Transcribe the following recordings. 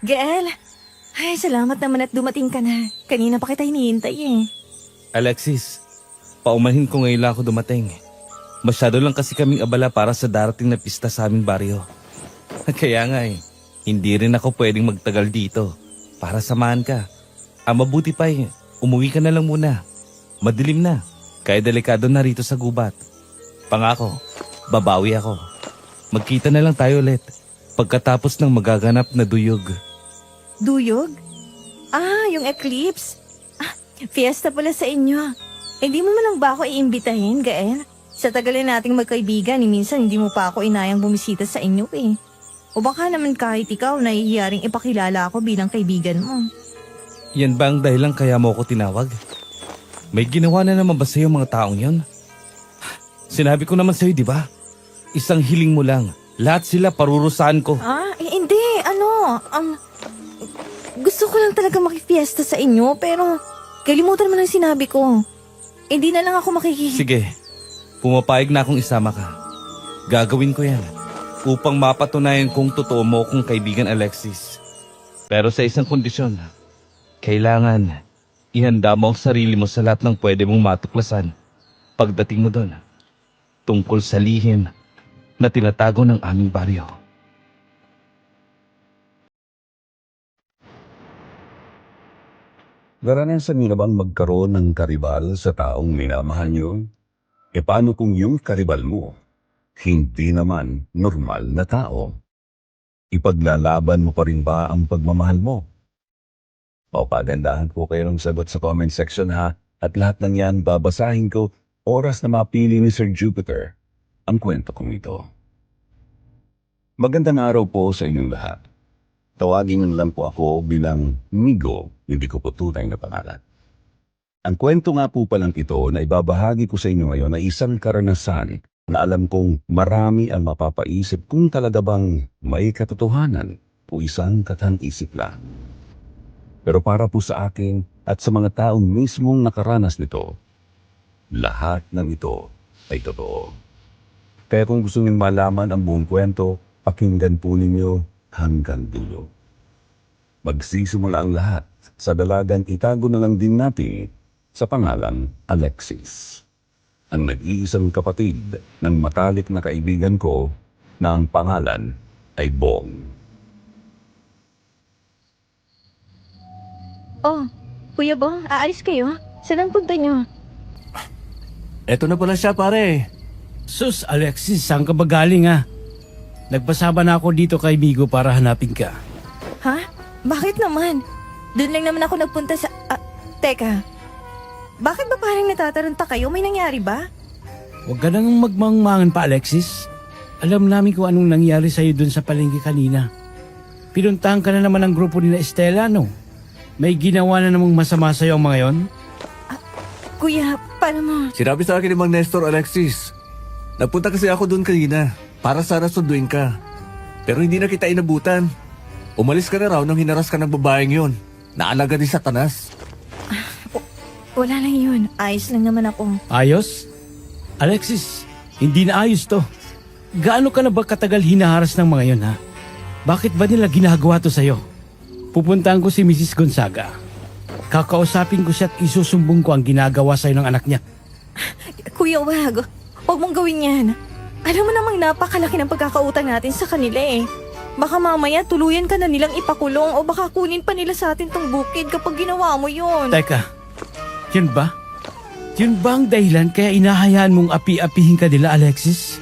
Gael! Ay, salamat naman at dumating ka na. Kanina pa kita hinihintay eh. Alexis, paumanhin ko ngayon lang ako dumating. Masyado lang kasi kaming abala para sa darating na pista sa aming baryo. Kaya nga hindi rin ako pwedeng magtagal dito para samahan ka. Ang mabuti pa umuwi ka na lang muna. Madilim na, kaya delikado na rito sa gubat. Pangako, babawi ako. Magkita na lang tayo ulit pagkatapos ng magaganap na duyog. Duyog? Ah, yung eclipse. Fiesta pala sa inyo. Hindi mo man lang ba ako iimbitahin, Gael? Sa tagal nating magkaibigan, minsan hindi mo pa ako inayang bumisita sa inyo eh. O baka naman kahit ikaw, nahihiyaring ipakilala ako bilang kaibigan mo. Yan ba ang dahilan kaya mo ako tinawag? May ginawa na naman ba sa'yo mga taong yon? Sinabi ko naman sa'yo, di ba? Isang hiling mo lang. Lahat sila parurusahan ko. Hindi. Gusto ko lang talaga makifiesta sa inyo, pero kalimutan mo lang sinabi ko. Hindi na lang ako Sige, pumapayag na akong isama ka. Gagawin ko yan upang mapatunayan kong totoo mo kong kaibigan Alexis. Pero sa isang kondisyon, kailangan ihanda mo ang sarili mo sa lahat ng pwede mong matuklasan pagdating mo doon tungkol sa lihim na tinatago ng aming baryo. Naranasan niyo na bang magkaroon ng karibal sa taong minamahal niyo? E paano kung yung karibal mo, hindi naman normal na tao? Ipaglalaban mo pa rin ba ang pagmamahal mo? O pagandahan po kayo ng sagot sa comment section ha, at lahat ng yan babasahin ko oras na mapili ni Sir Jupiter ang kwento kong ito. Magandang araw po sa inyong lahat. Tawagin niyo lang po ako bilang Migo, hindi ko po tunay na pangalan. Ang kwento nga po palang ito na ibabahagi ko sa inyo ngayon ay isang karanasan na alam kong marami ang mapapaisip kung talaga bang may katotohanan o isang katang-isip lang. Pero para po sa akin at sa mga taong mismong nakaranas nito, lahat ng ito ay totoo. Kaya kung gusto niyo malaman ang buong kwento, pakinggan po ninyo hanggang dulo. Magsisimula ang lahat sa dalagang itago na lang din natin sa pangalang Alexis. Ang nag-iisang kapatid ng matalik na kaibigan ko na ang pangalan ay Bong. Oh, Kuya Bong, aalis kayo? Saan ang punta niyo? Eto na pala siya, pare. Sus, Alexis, saan ka ba galing Nagpasaba na ako dito kay Migo para hanapin ka. Ha? Bakit naman? Doon lang naman ako nagpunta sa... Teka. Bakit ba parang natataranta kayo? May nangyari ba? Huwag ka nang magmangmangan pa, Alexis. Alam namin kung anong nangyari sa'yo dun sa palengke kanina. Pinuntahan ka na naman ng grupo ni Estela, no? May ginawa na namang masama sa'yo ang mga yon? Kuya, paano mo? Sinabi sa akin ni Mang Nestor, Alexis. Nagpunta kasi ako doon kanina para sana sunduin ka. Pero hindi na kita inabutan. Umalis ka na raw nang hinaras ka ng babaeng yon. Naalaga ni Satanas. Wala lang yun. Ayos lang naman ako. Ayos? Alexis, hindi na ayos to. Gaano ka na ba katagal hinaharas ng mga yon, Bakit ba nila ginagawa to sa'yo? Pupuntahan ko si Mrs. Gonzaga. Kakausapin ko siya at isusumbong ko ang ginagawa sa'yo ng anak niya. Kuya, wag. Huwag mong gawin yan. Alam mo namang napakalaki ng pagkakautang natin sa kanila eh. Baka mamaya tuluyan ka na nilang ipakulong o baka kunin pa nila sa atin tong bukid kapag ginawa mo yun. Teka, yun ba? Yun ba ang dahilan kaya inahayaan mong api-apihin ka nila, Alexis?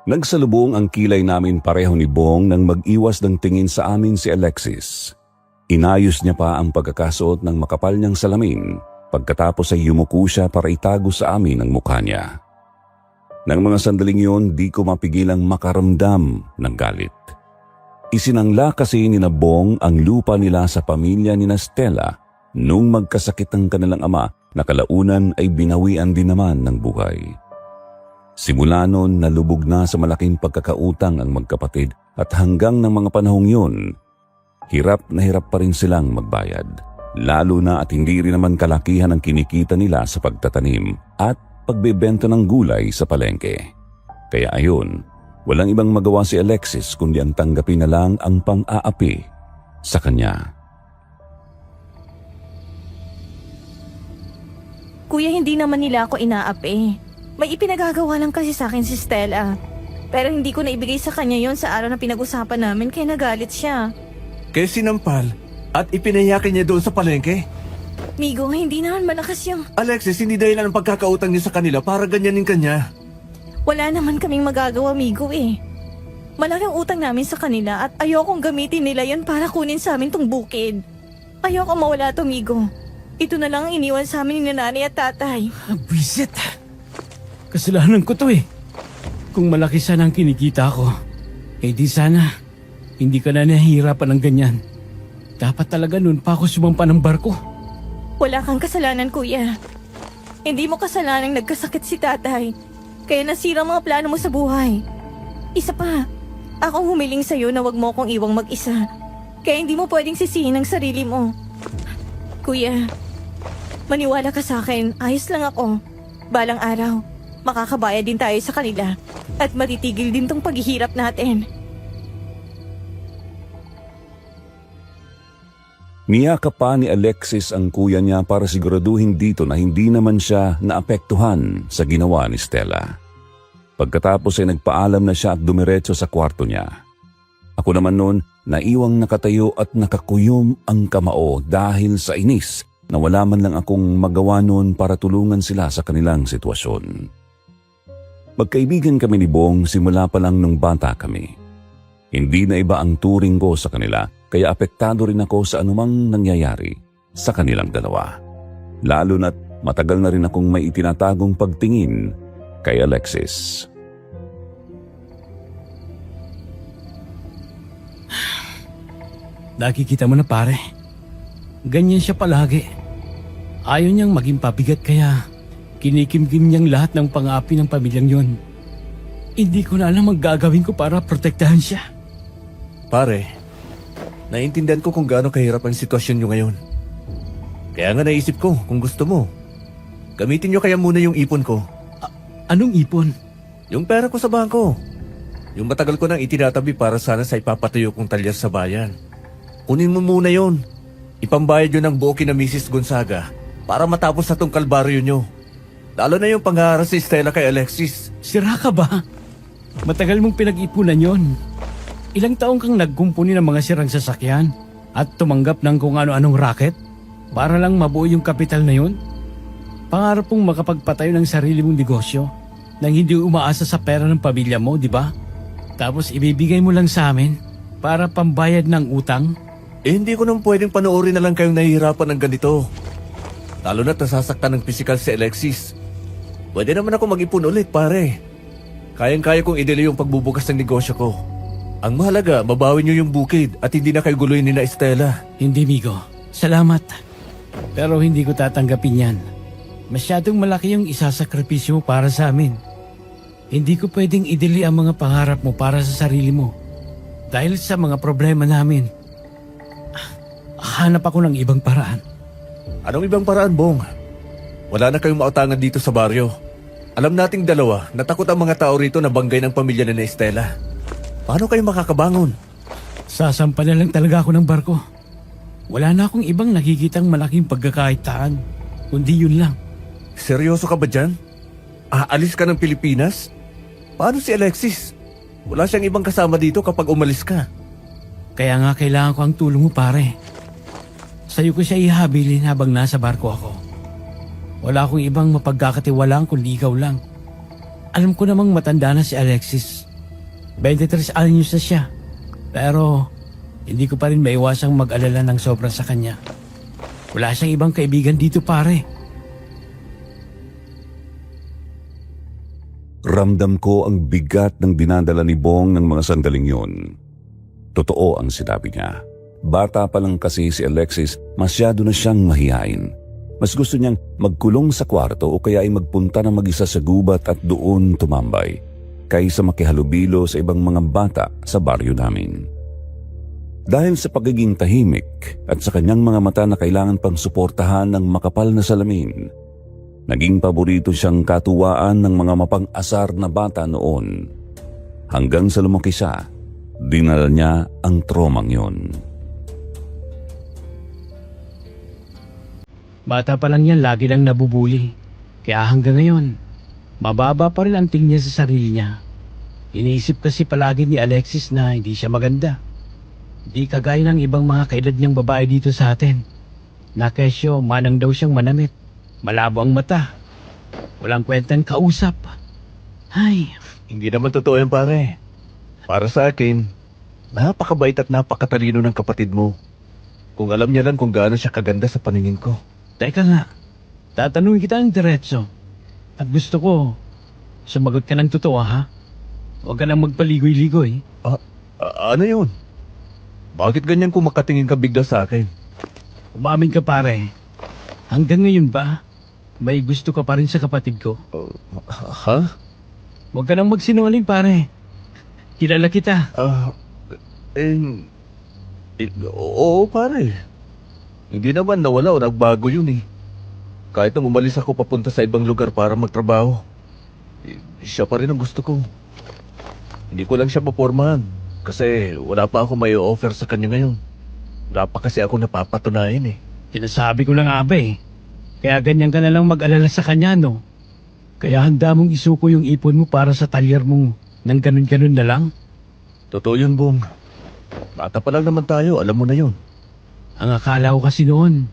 Nagsalubong ang kilay namin pareho ni Bong nang mag-iwas ng tingin sa amin si Alexis. Inayos niya pa ang pagkakasuot ng makapal niyang salamin. Pagkatapos ay yumuko siya para itago sa amin ang mukha niya. Nang mga sandaling yun, di ko mapigilang makaramdam ng galit. Isinangla kasi ni Bong ang lupa nila sa pamilya ni Stella nung magkasakit ang kanilang ama na kalaunan ay binawian din naman ng buhay. Simula noon, nalubog na sa malaking pagkakautang ang magkapatid at hanggang ng mga panahong yun, hirap na hirap pa rin silang magbayad. Lalo na at hindi rin naman kalakihan ang kinikita nila sa pagtatanim at pagbebenta ng gulay sa palengke. Kaya ayon, Walang ibang magawa si Alexis kundi ang tanggapin na lang ang pang-aapi sa kanya. Kuya, hindi naman nila ako inaapi. May ipinagagawa lang kasi sa akin si Stella. Pero hindi ko na ibigay sa kanya yon sa araw na pinag-usapan namin kaya nagalit siya. Kaya sinampal at ipinayakin niya doon sa palengke. Migo, hindi naman malakas yung... Alexis, hindi dahilan ang pagkakautang niya sa kanila para ganyanin kanya. Wala naman kaming magagawa, Migo eh. Malaking utang namin sa kanila at ayokong gamitin nila yon para kunin sa amin tong bukid. Ayokong mawala to, Migo. Ito na lang ang iniwan sa amin ni nanay at tatay. Bisit. Kasalanan ko to eh. Kung malaki sana ang kinikita ko, eh di sana hindi ka na nahihirapan ng ganyan. Dapat talaga noon pa ako sumampa ng barko. Wala kang kasalanan, kuya. Hindi mo kasalanan nagkasakit si tatay. Kaya nasira ang mga plano mo sa buhay. Isa pa, akong humiling sa'yo na wag mo akong iwang mag-isa. Kaya hindi mo pwedeng sisihin ang sarili mo. Kuya, maniwala ka sa akin, ayos lang ako. Balang araw, makakabayad din tayo sa kanila. At matitigil din tong paghihirap natin. Niyakap pa ni Alexis ang kuya niya para siguraduhin dito na hindi naman siya naapektuhan sa ginawa ni Stella. Pagkatapos ay nagpaalam na siya at dumiretso sa kwarto niya. Ako naman noon, naiwang nakatayo at nakakuyom ang kamao dahil sa inis na wala man lang akong magawa noon para tulungan sila sa kanilang sitwasyon. Magkaibigan kami ni Bong simula pa lang nung bata kami. Hindi na iba ang turing ko sa kanila kaya apektado rin ako sa anumang nangyayari sa kanilang dalawa. Lalo na't matagal na rin akong may itinatagong pagtingin kay Alexis. Nakikita mo na pare. Ganyan siya palagi. Ayaw niyang maging pabigat kaya kinikimkim niyang lahat ng pang-aapi ng pamilyang yon. Hindi ko na alam ang gagawin ko para protektahan siya. Pare, naiintindihan ko kung gaano kahirap ang sitwasyon nyo ngayon. Kaya nga naisip ko kung gusto mo, gamitin nyo kaya muna yung ipon ko. Anong ipon? Yung pera ko sa bangko. Yung matagal ko nang itinatabi para sana sa ipapatayo kong talyas sa bayan. Kunin mo muna yon. Ipambayad yun ng buo kina Mrs. Gonzaga para matapos na tong kalbaryo nyo. Lalo na yung pangharas si Stella kay Alexis. Sira ka ba? Matagal mong pinag-ipunan yon. Ilang taong kang nagkumpuni ng mga sirang sasakyan at tumanggap ng kung ano-anong racket para lang mabuo yung kapital na yun? Pangarap mong makapagpatayo ng sarili mong negosyo nang hindi umaasa sa pera ng pamilya mo, di ba? Tapos ibibigay mo lang sa amin para pambayad ng utang? Hindi ko nang pwedeng panoorin na lang kayong nahihirapan ng ganito. Lalo na't nasasaktan ng pisikal si Alexis. Pwede naman ako mag-ipon ulit, pare. Kayang-kaya kong idili yung pagbubukas ng negosyo ko. Ang mahalaga, mabawi niyo yung bukid at hindi na kayo guluhin ni na Estela. Hindi, Migo. Salamat. Pero hindi ko tatanggapin yan. Masyadong malaki yung isasakripisyo mo para sa amin. Hindi ko pwedeng idili ang mga pangarap mo para sa sarili mo. Dahil sa mga problema namin, hanap ako ng ibang paraan. Anong ibang paraan, Bong? Wala na kayong mautangan dito sa baryo. Alam nating dalawa, natakot ang mga tao rito na banggay ng pamilya ni Estela. Paano kayo makakabangon? Sasampa na lang talaga ako ng barko. Wala na akong ibang nakikitang malaking pagkakaitaan, kundi yun lang. Seryoso ka ba dyan? Aalis ka ng Pilipinas? Paano si Alexis? Wala siyang ibang kasama dito kapag umalis ka. Kaya nga kailangan ko ang tulong mo, pare. Sa'yo ko siya ihabilin habang nasa barko ako. Wala akong ibang mapagkakatiwalaan kundi ikaw lang. Alam ko namang matanda na si Alexis. 23 anyos na siya. Pero hindi ko pa rin maiwasang mag-alala ng sobra sa kanya. Wala siyang ibang kaibigan dito, pare. Ramdam ko ang bigat ng dinadala ni Bong ng mga sandaling yun. Totoo ang sinabi niya. Bata pa lang kasi si Alexis, masyado na siyang mahihain. Mas gusto niyang magkulong sa kwarto o kaya ay magpunta na mag-isa sa gubat at doon tumambay, kaysa makihalubilo sa ibang mga bata sa baryo namin. Dahil sa pagiging tahimik at sa kanyang mga mata na kailangan pang suportahan ng makapal na salamin, naging paborito siyang katuwaan ng mga mapang-asar na bata noon. hanggang sa lumaki siya, dinala niya ang tromang yun. Bata pa lang yan, lagi lang nabubuli. Kaya hanggang ngayon, mababa pa rin ang tingin niya sa sarili niya. Iniisip kasi palagi ni Alexis na hindi siya maganda. Di kagaya ng ibang mga kaedad niyang babae dito sa atin. Na kesyo, manang daw siyang manamit. Malabo ang mata. Walang kwentang kausap. Ay, Hindi naman totoo yan, pare. Para sa akin, napakabait at napakatalino ng kapatid mo. Kung alam niya lang kung gaano siya kaganda sa paningin ko. teka nga. Tatanungin kita ng diretso. At gusto ko, sumagot ka ng totoo ha? Huwag ka nang magpaligoy-ligoy. Ano yun? Bakit ganyan kung makatingin ka bigla sa akin? Umamin ka pare. Hanggang ngayon ba, may gusto ka pa rin sa kapatid ko? Ha? Huwag ka nang magsinungaling pare. Kilala kita. Oo pare. Hindi naman nawala o nagbago yun eh. Kahit nang umalis ako papunta sa ibang lugar para magtrabaho, siya pa rin ang gusto ko. Hindi ko lang siya mapormahan kasi wala pa ako may offer sa kanya ngayon. Wala pa kasi ako napapatunayan eh. Sinasabi ko lang abe. Kaya ganyan ka na lang mag-alala sa kanya no. Kaya handa mong isuko yung ipon mo para sa talyer mo nang ganun-ganun na lang. Totoo yun, Bong. Bata pa lang naman tayo, alam mo na yun. Ang akala ko kasi noon,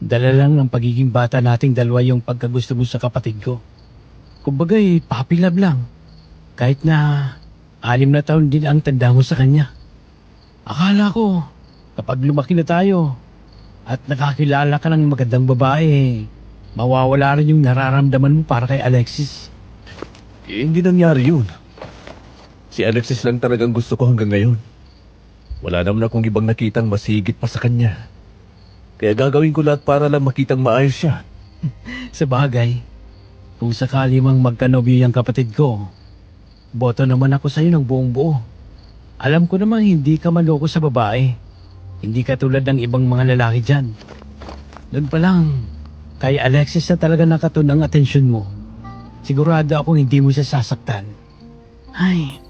dala lang ng pagiging bata nating dalawa yung pagkagusto mo sa kapatid ko. Kumbaga'y puppy love lang. Kahit na 6 na taon din ang tanda mo sa kanya. Akala ko, kapag lumaki na tayo at nakakilala ka ng magandang babae, mawawala rin yung nararamdaman mo para kay Alexis. Hindi nangyari yun. Si Alexis lang talagang gusto ko hanggang ngayon. Wala naman akong ibang nakitang mas higit pa sa kanya. Kaya gagawin ko lahat para lang makitang maayos siya. Sa bagay, kung sakali mang magkanobyo yung kapatid ko, boto naman ako sa'yo ng buong buo. Alam ko namang hindi ka maloko sa babae. Hindi ka tulad ng ibang mga lalaki dyan. Doon pa lang, kay Alexis na talaga nakatun ang atensyon mo. Sigurado akong hindi mo siya sasaktan. Ay,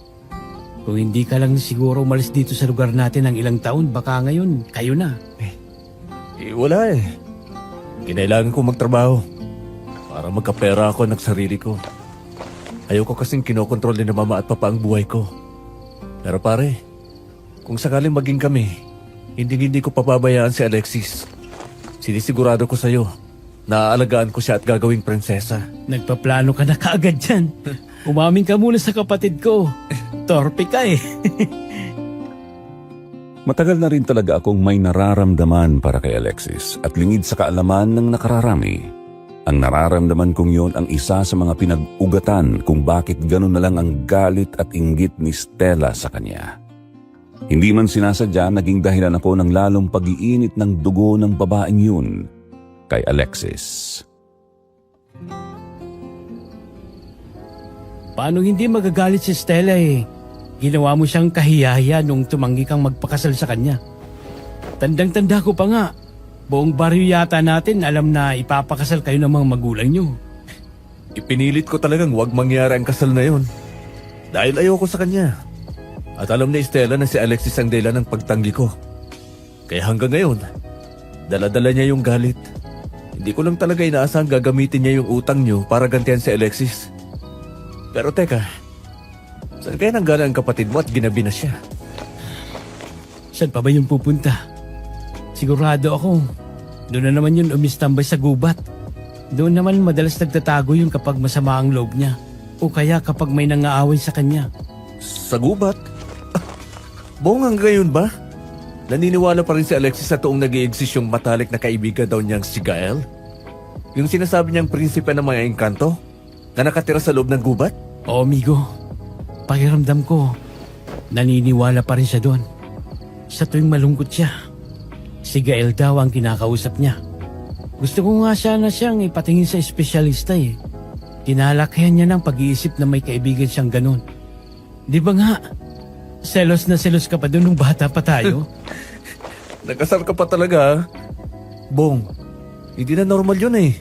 kung hindi ka lang siguro umalis dito sa lugar natin ng ilang taon, baka ngayon, kayo na. Wala eh. Kinailangan ko magtrabaho para magkapera ako ng sarili ko. Ayoko kasing kinokontrol ni mama at papa ang buhay ko. Pero pare, kung sakaling maging kami, hindi ko papabayaan si Alexis. Sinisigurado ko sa'yo, naaalagaan ko siya at gagawing prinsesa. Nagpaplano ka na kaagad dyan. Umamin ka muna sa kapatid ko. Torpe ka eh. Matagal na rin talaga akong may nararamdaman para kay Alexis at lingid sa kaalaman ng nakararami. Ang nararamdaman kong yon ang isa sa mga pinag-ugatan kung bakit gano'n na lang ang galit at inggit ni Stella sa kanya. Hindi man sinasadya, naging dahilan ako ng lalong pag-iinit ng dugo ng babaeng yun kay Alexis. Paano hindi magagalit si Stella eh? Ginawa mo siyang kahiyahiya nung tumanggi kang magpakasal sa kanya. Tandang-tanda ko pa nga. Buong baryo yata natin alam na ipapakasal kayo ng mga magulang niyo. Ipinilit ko talagang huwag mangyari ang kasal na yon. Dahil ayoko sa kanya. At alam ni Stella na si Alexis ang dahilan ng pagtanggi ko. Kaya hanggang ngayon, dala-dala niya yung galit. Hindi ko lang talaga inaasang gagamitin niya yung utang niyo para gantihan si Alexis. Pero teka, saan kaya nanggala ang kapatid mo at ginabi na siya? Saan pa ba yung pupunta? Sigurado ako, doon na naman yun umistambay sa gubat. Doon naman madalas nagtatago yun kapag masama ang loob niya. O kaya kapag may nangaaway sa kanya. Sa gubat? Bong hanggang ngayon ba? Naniniwala pa rin si Alexis sa tuong nag-i-exist yung matalik na kaibigan daw niyang si Gael? Yung sinasabi niyang prinsipe ng mga engkanto? Na nakatira sa loob ng gubat? Oo, amigo. Pakiramdam ko, naniniwala pa rin siya doon. Sa tuwing malungkot siya, si Gael daw ang kinakausap niya. Gusto ko nga sana siyang ipatingin sa espesyalista eh. Tinalakayan niya ng pag-iisip na may kaibigan siyang ganun. Di ba nga, selos na selos ka pa doon nung bata pa tayo? Nagkasar ka pa talaga ha? Bong, hindi na normal yun eh.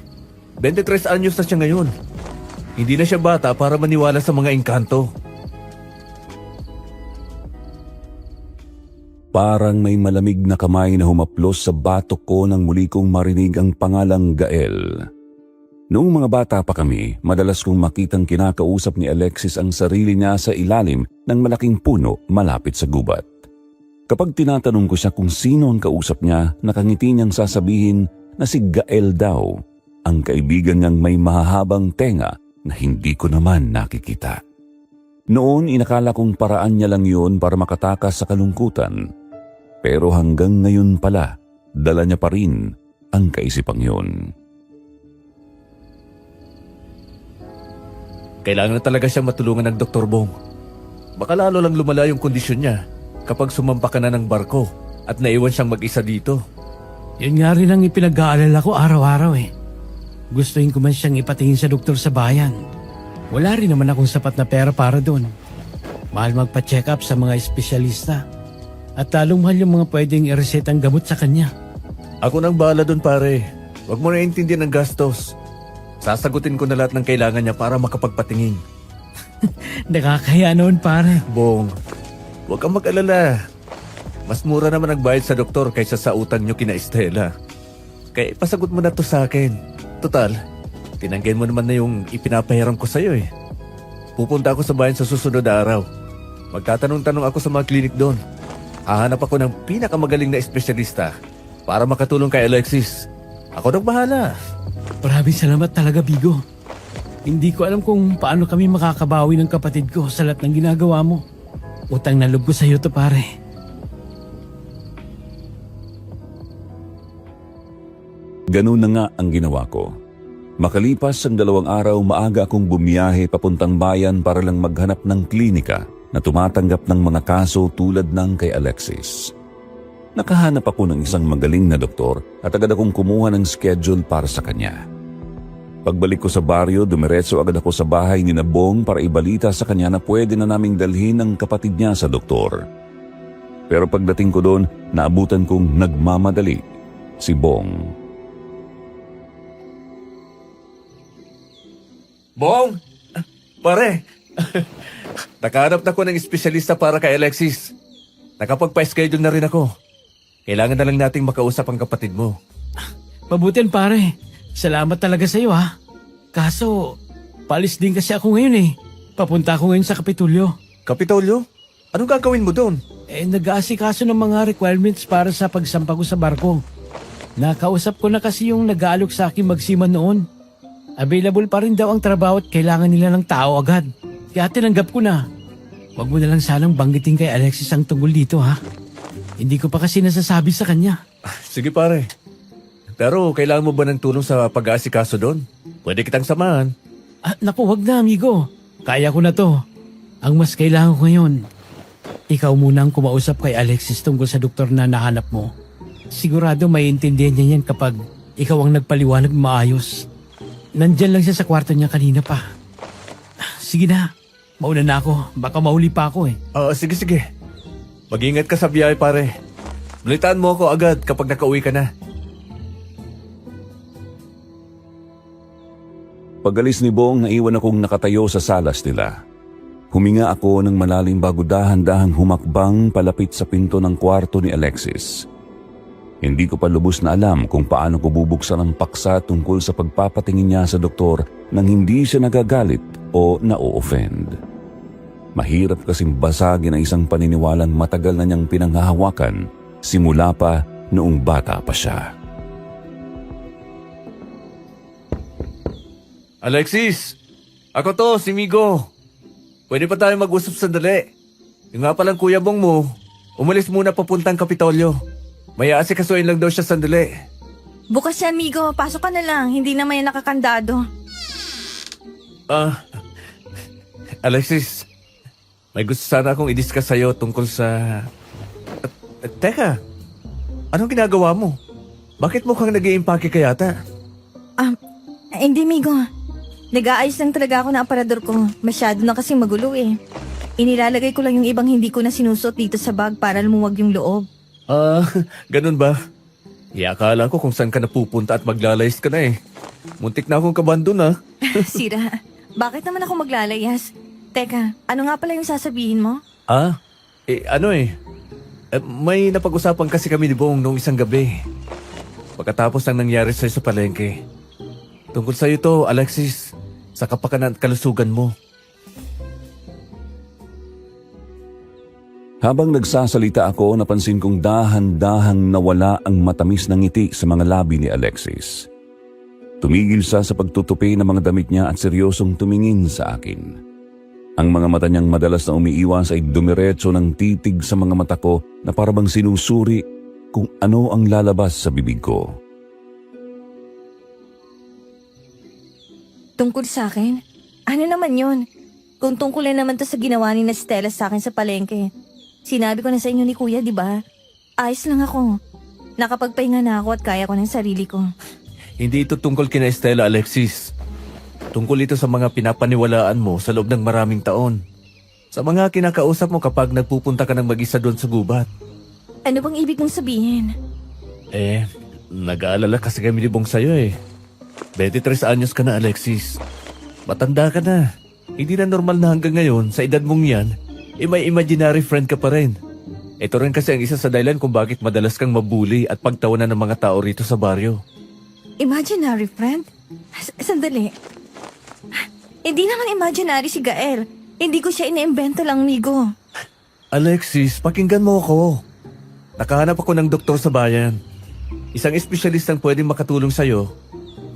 23 anyos na siya ngayon. Hindi na siya bata para maniwala sa mga engkanto. Parang may malamig na kamay na humaplos sa batok ko nang muli kong marinig ang pangalang Gael. Noong mga bata pa kami, madalas kong makitang kinakausap ni Alexis ang sarili niya sa ilalim ng malaking puno malapit sa gubat. Kapag tinatanong ko siya kung sino ang kausap niya, nakangiti niyang sasabihin na si Gael daw, ang kaibigan niyang may mahahabang tenga na hindi ko naman nakikita. Noon, inakala kong paraan niya lang yun para makatakas sa kalungkutan. Pero hanggang ngayon pala, dala niya pa rin ang kaisipang yun. Kailangan na talaga siyang matulungan ng Dr. Bong. Baka lalo lang lumala yung kondisyon niya kapag sumampa ka na ng barko at naiwan siyang mag-isa dito. Yun nga rin ang ipinag-aalala ko araw-araw eh. Gustuin ko man siyang ipatingin sa doktor sa bayan. Wala rin naman akong sapat na pera para doon. Mahal magpa-check up sa mga espesyalista. At talong mahal yung mga pwedeng i-resetang gamot sa kanya. Ako nang bahala doon, pare. Huwag mo na intindihan ang gastos. Sasagutin ko na lahat ng kailangan niya para makapagpatingin. Nakakaya noon pare. Bong, huwag kang mag-alala. Mas mura naman ang bayad sa doktor kaysa sa utang niyo kina Estela. Kaya ipasagot mo na to sa akin. Total, tinanggihan mo naman na yung ipinapahiram ko sa'yo eh. Pupunta ako sa bayan sa susunod na araw. Magtatanong-tanong ako sa mga klinik doon. Hahanap ako ng pinakamagaling na espesyalista para makatulong kay Alexis. Ako nang bahala. Maraming salamat talaga, Bigo. Hindi ko alam kung paano kami makakabawi ng kapatid ko sa lahat ng ginagawa mo. Utang na loob ko sa iyo to, pare. Ganun na nga ang ginawa ko. Makalipas ang 2 araw, maaga akong bumiyahe papuntang bayan para lang maghanap ng klinika na tumatanggap ng mga kaso tulad ng kay Alexis. Nakahanap ako ng isang magaling na doktor at agad akong kumuha ng schedule para sa kanya. Pagbalik ko sa baryo, dumiretso agad ako sa bahay ni Bong para ibalita sa kanya na pwede na naming dalhin ang kapatid niya sa doktor. Pero pagdating ko doon, naabutan kong nagmamadali si Bong. Bong! Pare! Nakahanap na ko ng espesyalista para kay Alexis. Nakapagpa-schedule na rin ako. Kailangan na lang nating makausap ang kapatid mo. Mabutin, pare. Salamat talaga sa iyo, ha. Kaso, palis din kasi ako ngayon eh. Papunta ako ngayon sa Kapitolyo. Kapitolyo? Anong gagawin mo doon? Nag-aasikaso ng mga requirements para sa pagsampa ko sa barko. Nakausap ko na kasi yung nag-aalok sa akin magsiman noon. Available pa rin daw ang trabaho at kailangan nila ng tao agad. Kaya tinanggap ko na. Huwag mo na lang sanang banggitin kay Alexis ang tungkol dito, ha. Hindi ko pa kasi nasasabi sa kanya. Sige pare. Pero kailangan mo ba ng tulong sa pag-aasikaso doon? Pwede kitang samahan. Naku, wag na, amigo. Kaya ko na to. Ang mas kailangan ko ngayon, ikaw muna ang kumausap kay Alexis tungkol sa doktor na nahanap mo. Sigurado maiintindihan niya yan kapag ikaw ang nagpaliwanag maayos. Nandyan lang siya sa kwarto niya kanina pa. Sige na, mauna na ako. Baka mahuli pa ako eh. Sige. Mag-ingat ka sa biyahe pare. Balitaan mo ako agad kapag nakauwi ka na. Pag-alis ni Bong, naiwan akong nakatayo sa salas nila. Huminga ako ng malalim bago dahan-dahang humakbang palapit sa pinto ng kwarto ni Alexis. Hindi ko pa lubos na alam kung paano ko bubuksan ang paksa tungkol sa pagpapatingin niya sa doktor nang hindi siya nagagalit o na-o-offend. Mahirap kasing basagin ang isang paniniwalang matagal na niyang pinanghahawakan simula pa noong bata pa siya. Alexis! Ako to, si Migo. Pwede pa tayo mag-usap sandali. Yung nga palang kuya Bong mo, umalis muna papuntang Kapitolyo. May aasikasuhin lang daw siya sandali. Bukas yan, Migo. Pasok ka na lang. Hindi naman yan nakakandado. Alexis, may gusto sana akong i-discuss sa'yo tungkol sa... Teka, anong ginagawa mo? Bakit mukhang nag-iimpake ka yata? Hindi, Migo. Nag-aayos lang talaga ako ng aparador ko. Masyado na kasing magulo eh. Inilalagay ko lang yung ibang hindi ko na sinusuot dito sa bag para lumuwag yung loob. Ganun ba? Iakala ko kung saan ka napupunta at maglalayas ka na eh. Muntik na akong kabando na. Sira, bakit naman ako maglalayas? Teka, ano nga pala yung sasabihin mo? May napag-usapan kasi kami ni Bong nung isang gabi. Pagkatapos ng nangyari sa'yo sa palengke. Tungkol sa'yo to, Alexis. Sa kapakanan at kalusugan mo. Habang nagsasalita ako, napansin kong dahan-dahang nawala ang matamis na ngiti sa mga labi ni Alexis. Tumigil siya sa pagtutupi ng mga damit niya at seryosong tumingin sa akin. Ang mga mata niyang madalas na umiiwas ay dumiretso ng titig sa mga mata ko na parabang sinusuri kung ano ang lalabas sa bibig ko. Tungkol sa akin? Ano naman yun? Kung tungkol na naman to sa ginawa ni na Stella sa akin sa palengke. Sinabi ko na sa inyo ni Kuya, di ba? Ayos lang ako. Nakapagpahinga na ako at kaya ko ng sarili ko. Hindi ito tungkol kina Estela, Alexis. Tungkol ito sa mga pinapaniwalaan mo sa loob ng maraming taon. Sa mga kinakausap mo kapag nagpupunta ka ng mag-isa doon sa gubat. Ano bang ibig mong sabihin? Nag-aalala kasi kami ni Bong sa'yo eh. 23 anyos ka na, Alexis. Matanda ka na. Hindi na normal na hanggang ngayon, sa edad mong yan, may imaginary friend ka pa rin. Ito rin kasi ang isa sa dahilan kung bakit madalas kang mabuli at pagtawanan ng mga tao rito sa baryo. Imaginary friend? Sandali. Hindi naman imaginary si Gael. Hindi ko siya iniimbento lang, Migo. Alexis, pakinggan mo ako. Nakahanap ako ng doktor sa bayan. Isang espesyalistang pwedeng makatulong sa'yo.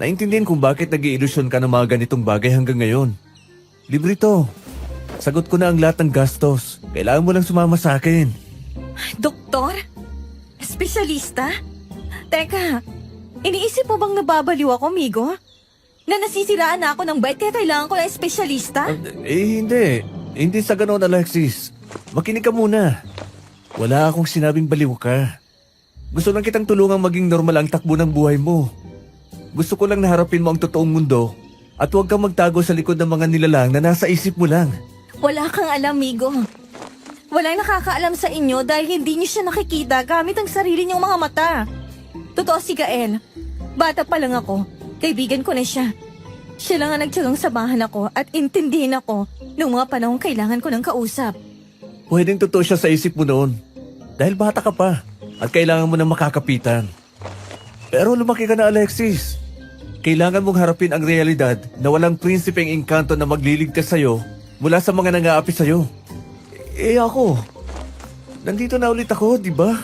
Naintindihan kung bakit nag-iilusyon ka ng mga ganitong bagay hanggang ngayon. Libre to. Sagot ko na ang lahat ng gastos. Kailangan mo lang sumama sa akin. Doktor? Espesyalista? Teka, iniisip mo bang nababaliw ako, Migo? Na nasisiraan na ako ng bait kaya kailangan ko ng espesyalista? Hindi. Hindi sa ganon, Alexis. Makinig ka muna. Wala akong sinabing baliw ka. Gusto lang kitang tulungang maging normal ang takbo ng buhay mo. Gusto ko lang naharapin mo ang totoong mundo at huwag kang magtago sa likod ng mga nilalang na nasa isip mo lang. Wala kang alam, Migo. Walang nakakaalam sa inyo dahil hindi niyo siya nakikita gamit ang sarili niyong mga mata. Totoo si Gael. Bata pa lang ako. Kaibigan ko na siya. Siya lang ang nagtsagang samahan ako at intindihin ako noong mga panahong kailangan ko ng kausap. Pwedeng totoo siya sa isip mo noon. Dahil bata ka pa at kailangan mo ng makakapitan. Pero lumaki ka na, Alexis. Kailangan mong harapin ang realidad na walang prinsipeng engkanto na magliligtas sa'yo mula sa mga nang-aapi sa'yo. Ako, nandito na ulit ako, di ba?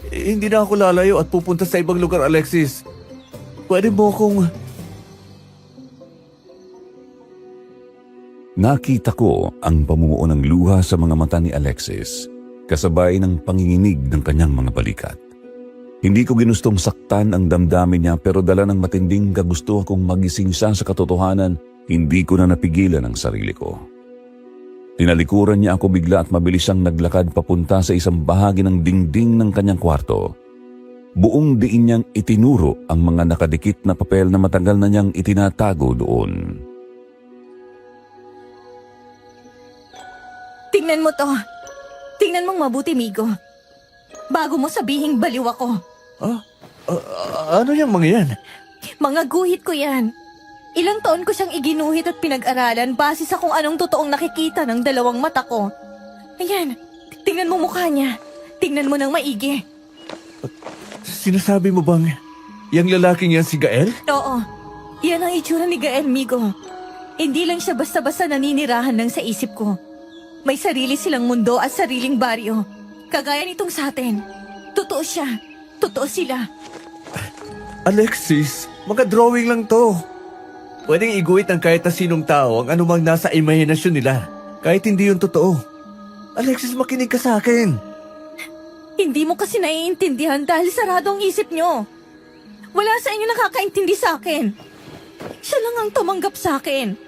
Hindi na ako lalayo at pupunta sa ibang lugar, Alexis. Pwede mo akong... Nakita ko ang pamumuo ng luha sa mga mata ni Alexis, kasabay ng panginginig ng kanyang mga balikat. Hindi ko ginustong saktan ang damdamin niya pero dala ng matinding kagusto akong magising siya sa katotohanan, hindi ko na napigilan ang sarili ko. Tinalikuran niya ako bigla at mabilis siyang naglakad papunta sa isang bahagi ng dingding ng kanyang kwarto. Buong diin niyang itinuro ang mga nakadikit na papel na matagal na niyang itinatago doon. Tingnan mo to. Tingnan mong mabuti, Migo. Bago mo sabihing baliw ako. Ano yung mga yan? Mga guhit ko yan. Ilang taon ko siyang iginuhit at pinag-aralan base sa kung anong totoong nakikita ng dalawang mata ko. Ayan, tingnan mo mukha niya. Tingnan mo ng maigi. Sinasabi mo bang yung lalaking yan si Gael? Oo, yan ang itsura ni Gael, Migo. Hindi lang siya basta-basta naninirahan lang sa isip ko. May sarili silang mundo at sariling baryo. Kagaya nitong sa atin. Totoo siya. Totoo sila. Alexis, mga drawing lang to. Pwedeng iguhit ng kahit na sinong tao ang anumang nasa imahinasyon nila. Kahit hindi yun totoo. Alexis, makinig ka sa akin. Hindi mo kasi naiintindihan dahil sarado ang isip nyo. Wala sa inyo nakakaintindi sa akin. Siya lang ang tumanggap sa akin.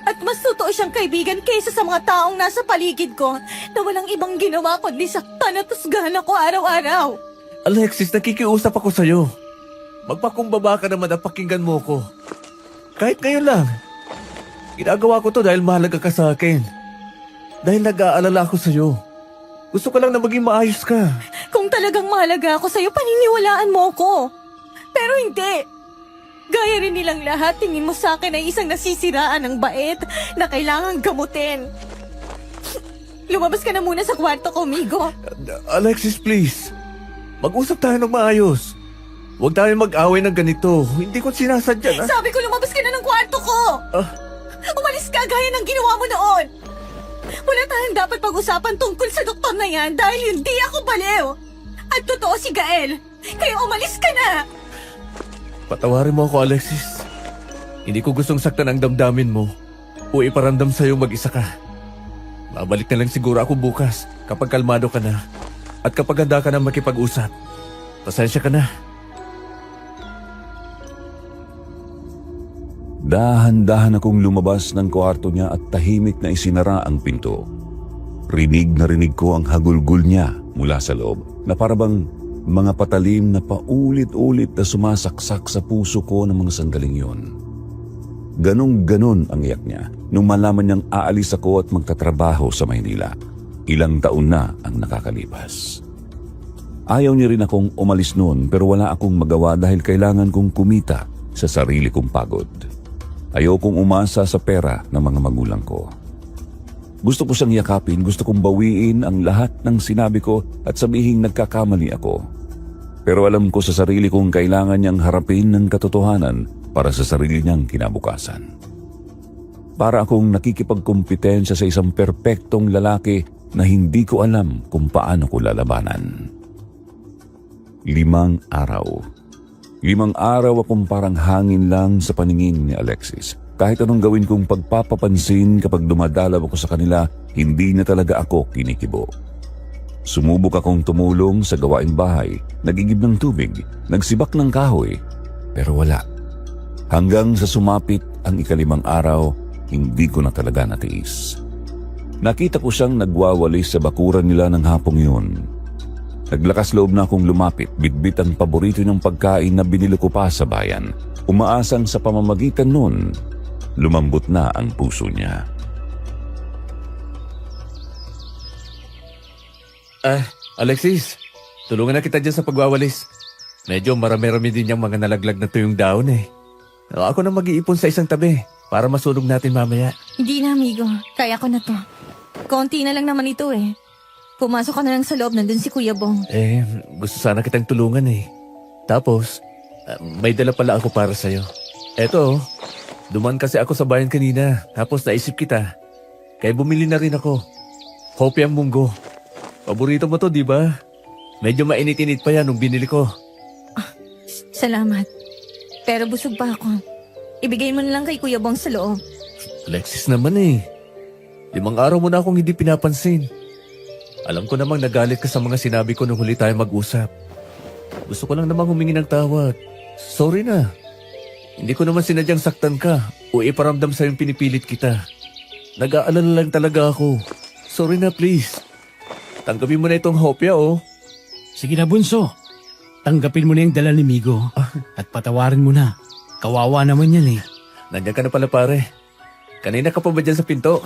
At mas totoo siyang kaibigan kaysa sa mga taong nasa paligid ko na walang ibang ginawa kundi saktan at tusgahan ako araw-araw. Alexis, nakikiusap ako sa'yo. Magpakumbaba ka naman at pakinggan mo ko. Kahit ngayon lang. Ginagawa ko to dahil mahalaga ka sa akin. Dahil nag-aalala ako sa'yo. Gusto ko lang na maging maayos ka. Kung talagang mahalaga ako sa'yo, paniniwalaan mo ako. Pero hindi. Gaya rin nilang lahat, tingin mo sa akin ay isang nasisiraan ng bait na kailangang gamutin. Lumabas ka na muna sa kwarto ko, Migo. Alexis, please. Mag-usap tayo ng maayos. Huwag tayo mag-away ng ganito. Hindi ko sinasadya na. Sabi ko lumabas ka na ng kwarto ko! Umalis ka gaya ng ginawa mo noon! Wala tayong dapat pag-usapan tungkol sa doktor na yan dahil hindi ako baliw! At totoo si Gael! Kaya umalis ka na! Patawarin mo ako, Alexis. Hindi ko gustong saktan ang damdamin mo o iparamdam sa'yo mag-isa ka. Babalik na lang siguro ako bukas kapag kalmado ka na at kapag handa ka na makipag-usap. Pasensya ka na. Dahan-dahan akong lumabas ng kwarto niya at tahimik na isinara ang pinto. Rinig na rinig ko ang hagulgol niya mula sa loob na parabang mga patalim na paulit-ulit na sumasaksak sa puso ko ng mga sandaling yon. Ganon-ganon ang iyak niya nung malaman niyang aalis ako at magtatrabaho sa Maynila. Ilang taon na ang nakakalipas. Ayaw niya rin akong umalis noon pero wala akong magawa dahil kailangan kong kumita sa sarili kong pagod. Ayokong umasa sa pera ng mga magulang ko. Gusto ko siyang yakapin, gusto kong bawiin ang lahat ng sinabi ko at sabihing nagkakamali ako. Pero alam ko sa sarili kong kailangan niyang harapin ng katotohanan para sa sarili niyang kinabukasan. Para akong nakikipagkumpetensya sa isang perpektong lalaki na hindi ko alam kung paano ko lalabanan. 5 araw. 5 araw akong parang hangin lang sa paningin ni Alexis. Kahit anong gawin kong pagpapapansin kapag dumadalaw ako sa kanila, hindi na talaga ako kinikibo. Sumubok akong tumulong sa gawaing bahay, nagigib ng tubig, nagsibak ng kahoy, pero wala. Hanggang sa sumapit ang 5 araw, hindi ko na talaga natiis. Nakita ko siyang nagwawalis sa bakuran nila ng hapong yun. Naglakas loob na akong lumapit, bitbit ang paborito ng pagkain na binili ko pa sa bayan. Umaasang sa pamamagitan nun, lumambot na ang puso niya. Alexis, tulungan na kita dyan sa pagwawalis. Medyo marami-rami din yung mga nalaglag na tuyong daon eh. Ako na mag-iipon sa isang tabi para masunog natin mamaya. Hindi na, amigo. Kaya ko na to. Konti na lang naman ito eh. Pumasok ka na lang sa loob, nandun si Kuya Bong. Gusto sana kitang tulungan eh. Tapos, may dala pala ako para sa'yo. Eto, duman kasi ako sa bayan kanina. Tapos naisip kita. Kaya bumili na rin ako. Hopia munggo. Paborito mo to, di ba? Medyo mainit-init pa yan nung binili ko. Salamat. Pero busog pa ako. Ibigay mo na lang kay Kuya Bong sa loob. Alexis naman eh. 5 araw mo na akong hindi pinapansin. Alam ko namang nagalit ka sa mga sinabi ko nung huli tayo mag-usap. Gusto ko lang namang humingi ng tawad. Sorry na. Hindi ko naman sinadyang saktan ka o iparamdam sa'yong pinipilit kita. Nag-aalala lang talaga ako. Sorry na please. Tanggapin mo na itong hopya oh. Sige na, bunso. Tanggapin mo na yung dala ni Migo at patawarin mo na. Kawawa naman yan eh. Nandiyan ka na pala pare. Kanina ka pa ba dyan sa pinto?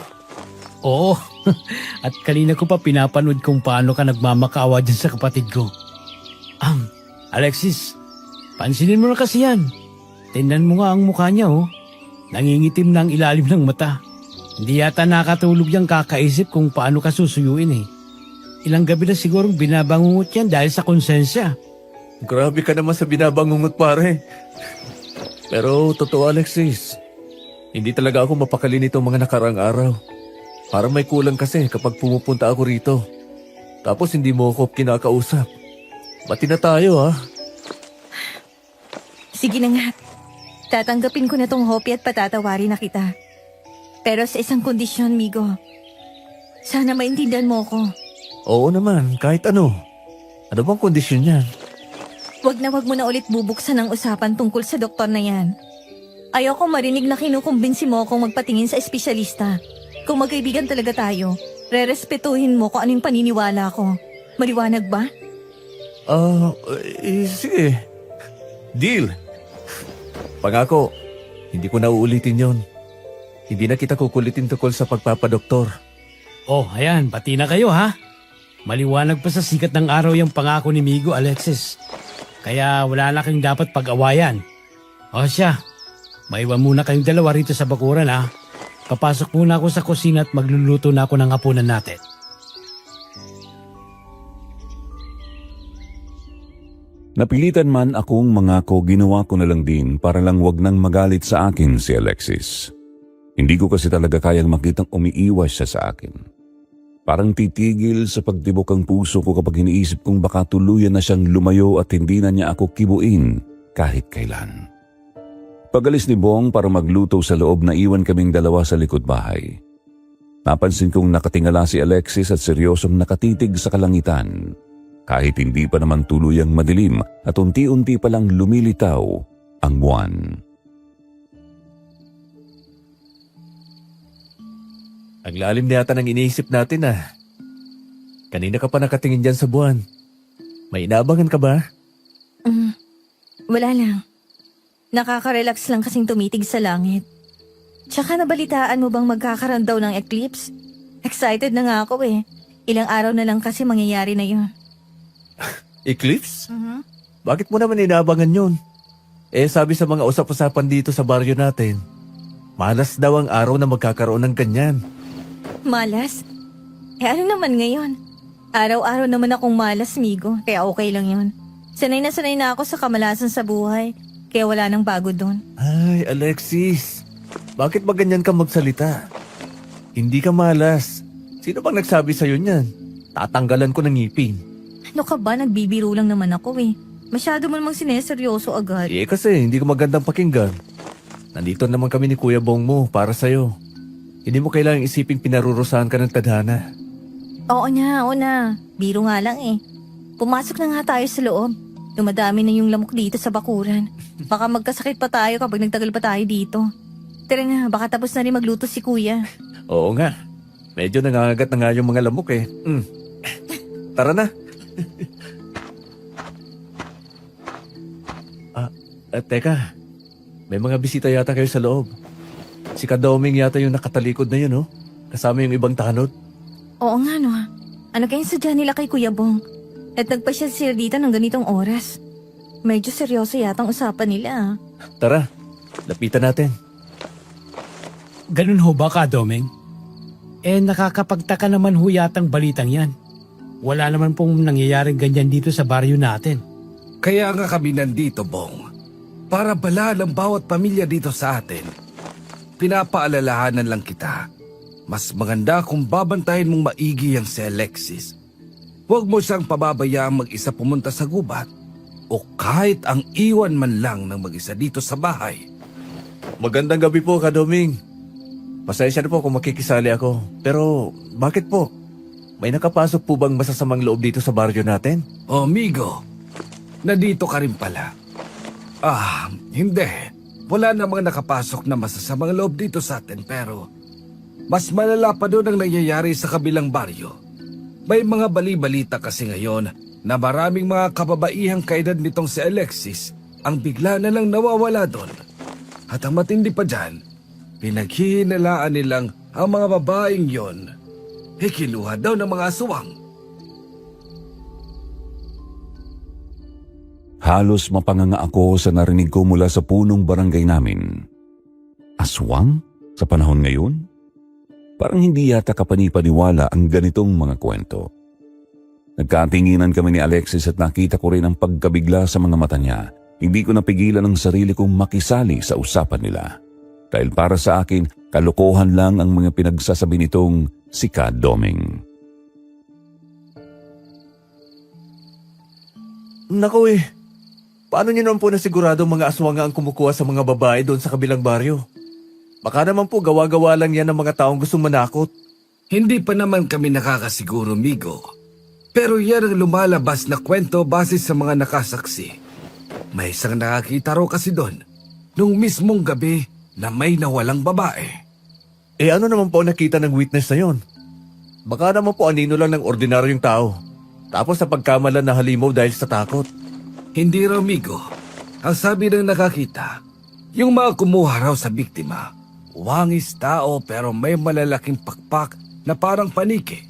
Oo, at kanina ko pa pinapanood kung paano ka nagmamakaawa dyan sa kapatid ko. Alexis, pansinin mo na kasi yan. Tingnan mo nga ang mukha niya oh. Nangingitim na ang ilalim ng mata. Hindi yata nakatulog yung kakaisip kung paano ka susuyuin eh. Ilang gabi na sigurong binabangungot yan dahil sa konsensya. Grabe ka naman sa binabangungot pare. Pero totoo Alexis, hindi talaga ako mapakali nitong mga nakaraang araw. Parang may kulang kasi kapag pumupunta ako rito. Tapos hindi mo ako kinakausap. Bati na tayo ha. Sige na nga. Tatanggapin ko na tong hopya at patatawarin na kita. Pero sa isang kondisyon, Migo. Sana maintindihan mo ko. Oo naman, kahit ano. Ano bang kondisyon yan? Wag mo na ulit bubuksan ang usapan tungkol sa doktor na yan. Ayoko marinig na kinukumbinsi mo akong magpatingin sa espesyalista. Kung magkaibigan talaga tayo, rerespetuhin mo kung anong paniniwala ko. Maliwanag ba? Sige. Deal. Pangako, hindi ko na uulitin yon. Hindi na kita kukulitin tungkol sa pagpapadoktor. Oh, ayan, pati na kayo ha. Maliwanag pa sa sikat ng araw yung pangako ni Migo, Alexis. Kaya wala na kayong dapat pag-awayan. O siya, maiwan muna kayong dalawa rito sa bakuran ha. Papasok muna ako sa kusina at magluluto na ako ng hapunan natin. Napilitan man akong mangako, ginawa ko na lang din para lang wag nang magalit sa akin si Alexis. Hindi ko kasi talaga kayang makitang umiiwas siya sa akin. Parang titigil sa pagtibok ang puso ko kapag iniisip kong baka tuluyan na siyang lumayo at hindi na niya ako kibuin kahit kailan. Pag-alis ni Bong para magluto sa loob, naiwan kaming dalawa sa likod bahay. Napansin kong nakatingala si Alexis at seryosong nakatitig sa kalangitan. Kahit hindi pa naman tuluyang madilim at unti-unti palang lumilitaw ang buwan. Ang lalim na yata ng iniisip natin ah. Kanina ka pa nakatingin dyan sa buwan. May inaabangan ka ba? Wala lang. Nakaka-relax lang kasing tumitig sa langit. Tsaka nabalitaan mo bang magkakaroon daw ng eclipse? Excited na nga ako eh. Ilang araw na lang kasi mangyayari na yun. Eclipse? Bakit mo naman inaabangan yun? Sabi sa mga usap-usapan dito sa baryo natin, malas daw ang araw na magkakaroon ng ganyan. Malas? Ano naman ngayon? Araw-araw naman akong malas, migo. Kaya okay lang yun. Sanay na ako sa kamalasan sa buhay. Kaya wala nang bago doon. Ay, Alexis. Bakit ba ganyan ka magsalita? Hindi ka malas. Sino bang nagsabi sa'yo niyan? Tatanggalan ko ng ngipin. Ano ka ba? Nagbibiro lang naman ako eh. Masyado mo namang sineseryoso agad. Kasi hindi ko magandang pakinggan. Nandito naman kami ni Kuya Bong mo para sa'yo. Hindi mo kailangang isiping pinarurusahan ka ng tadhana. Oo na. Biro nga lang eh. Pumasok na nga tayo sa loob. Dumadami na yung lamok dito sa bakuran. Baka magkasakit pa tayo kapag nagtagal pa tayo dito. Tara na, baka tapos na rin magluto si Kuya. Oo nga. Medyo nangangagat na nga yung mga lamok eh. Tara na. Teka. May mga bisita yata kayo sa loob. Si Kadoming yata yung nakatalikod na yun, no? Kasama yung ibang tanod. Oo nga no. Ano kayong sadya nila kay Kuya Bong? At nagpasya sila dito ng ganitong oras. Medyo seryoso yata ang usapan nila ah. Tara, lapitan natin. Ganun ho ba, Kadoming? Nakakapagtaka naman ho yatang balitang yan. Wala naman pong nangyayaring ganyan dito sa baryo natin. Kaya nga kami nandito, Bong. Para bala ng bawat pamilya dito sa atin. Pinapaalalahanan lang kita. Mas maganda kung babantayin mong maigi ang si Alexis. Huwag mo siyang pababayaang mag-isa pumunta sa gubat o kahit ang iwan man lang ng mag-isa dito sa bahay. Magandang gabi po, Kadoming. Pasensya na po kung makikisali ako. Pero bakit po? May nakapasok po bang masasamang loob dito sa baryo natin? Oh, amigo. Nandito ka rin pala. Hindi. Wala namang nakapasok na masasamang loob dito sa atin pero mas malala pa doon ang nangyayari sa kabilang baryo. May mga bali-balita kasi ngayon na maraming mga kababaihang kaedad nitong si Alexis ang bigla na lang nawawala doon. At ang matindi pa dyan, pinaghihinalaan nilang ang mga babaeng yon. Kinuha daw ng mga aswang. Halos mapanganga ako sa narinig ko mula sa punong barangay namin. Aswang? Sa panahon ngayon? Parang hindi yata kapanipaniwala ang ganitong mga kwento. Nagkatinginan kami ni Alexis at nakita ko rin ang pagkabigla sa mga mata niya. Hindi ko napigilan ang sarili kong makisali sa usapan nila. Dahil para sa akin, kalokohan lang ang mga pinagsasabi nitong si Kadoming. Naku paano niyo naman po nasigurado mga aswang ang kumukuha sa mga babae doon sa kabilang baryo? Baka naman po gawa-gawa lang yan ng mga taong gustong manakot. Hindi pa naman kami nakakasiguro, Migo. Pero yan ang lumalabas na kwento base sa mga nakasaksi. May isang nakakita raw kasi doon nung mismong gabi na may nawalang babae. Ano naman po nakita ng witness na yon? Baka naman po anino lang ng ordinaryong tao. Tapos sa pagkamalan na halimaw dahil sa takot. Hindi raw, Migo. Ang sabi ng nakakita, yung mga kumuha raw sa biktima, wangis tao pero may malalaking pakpak na parang paniki.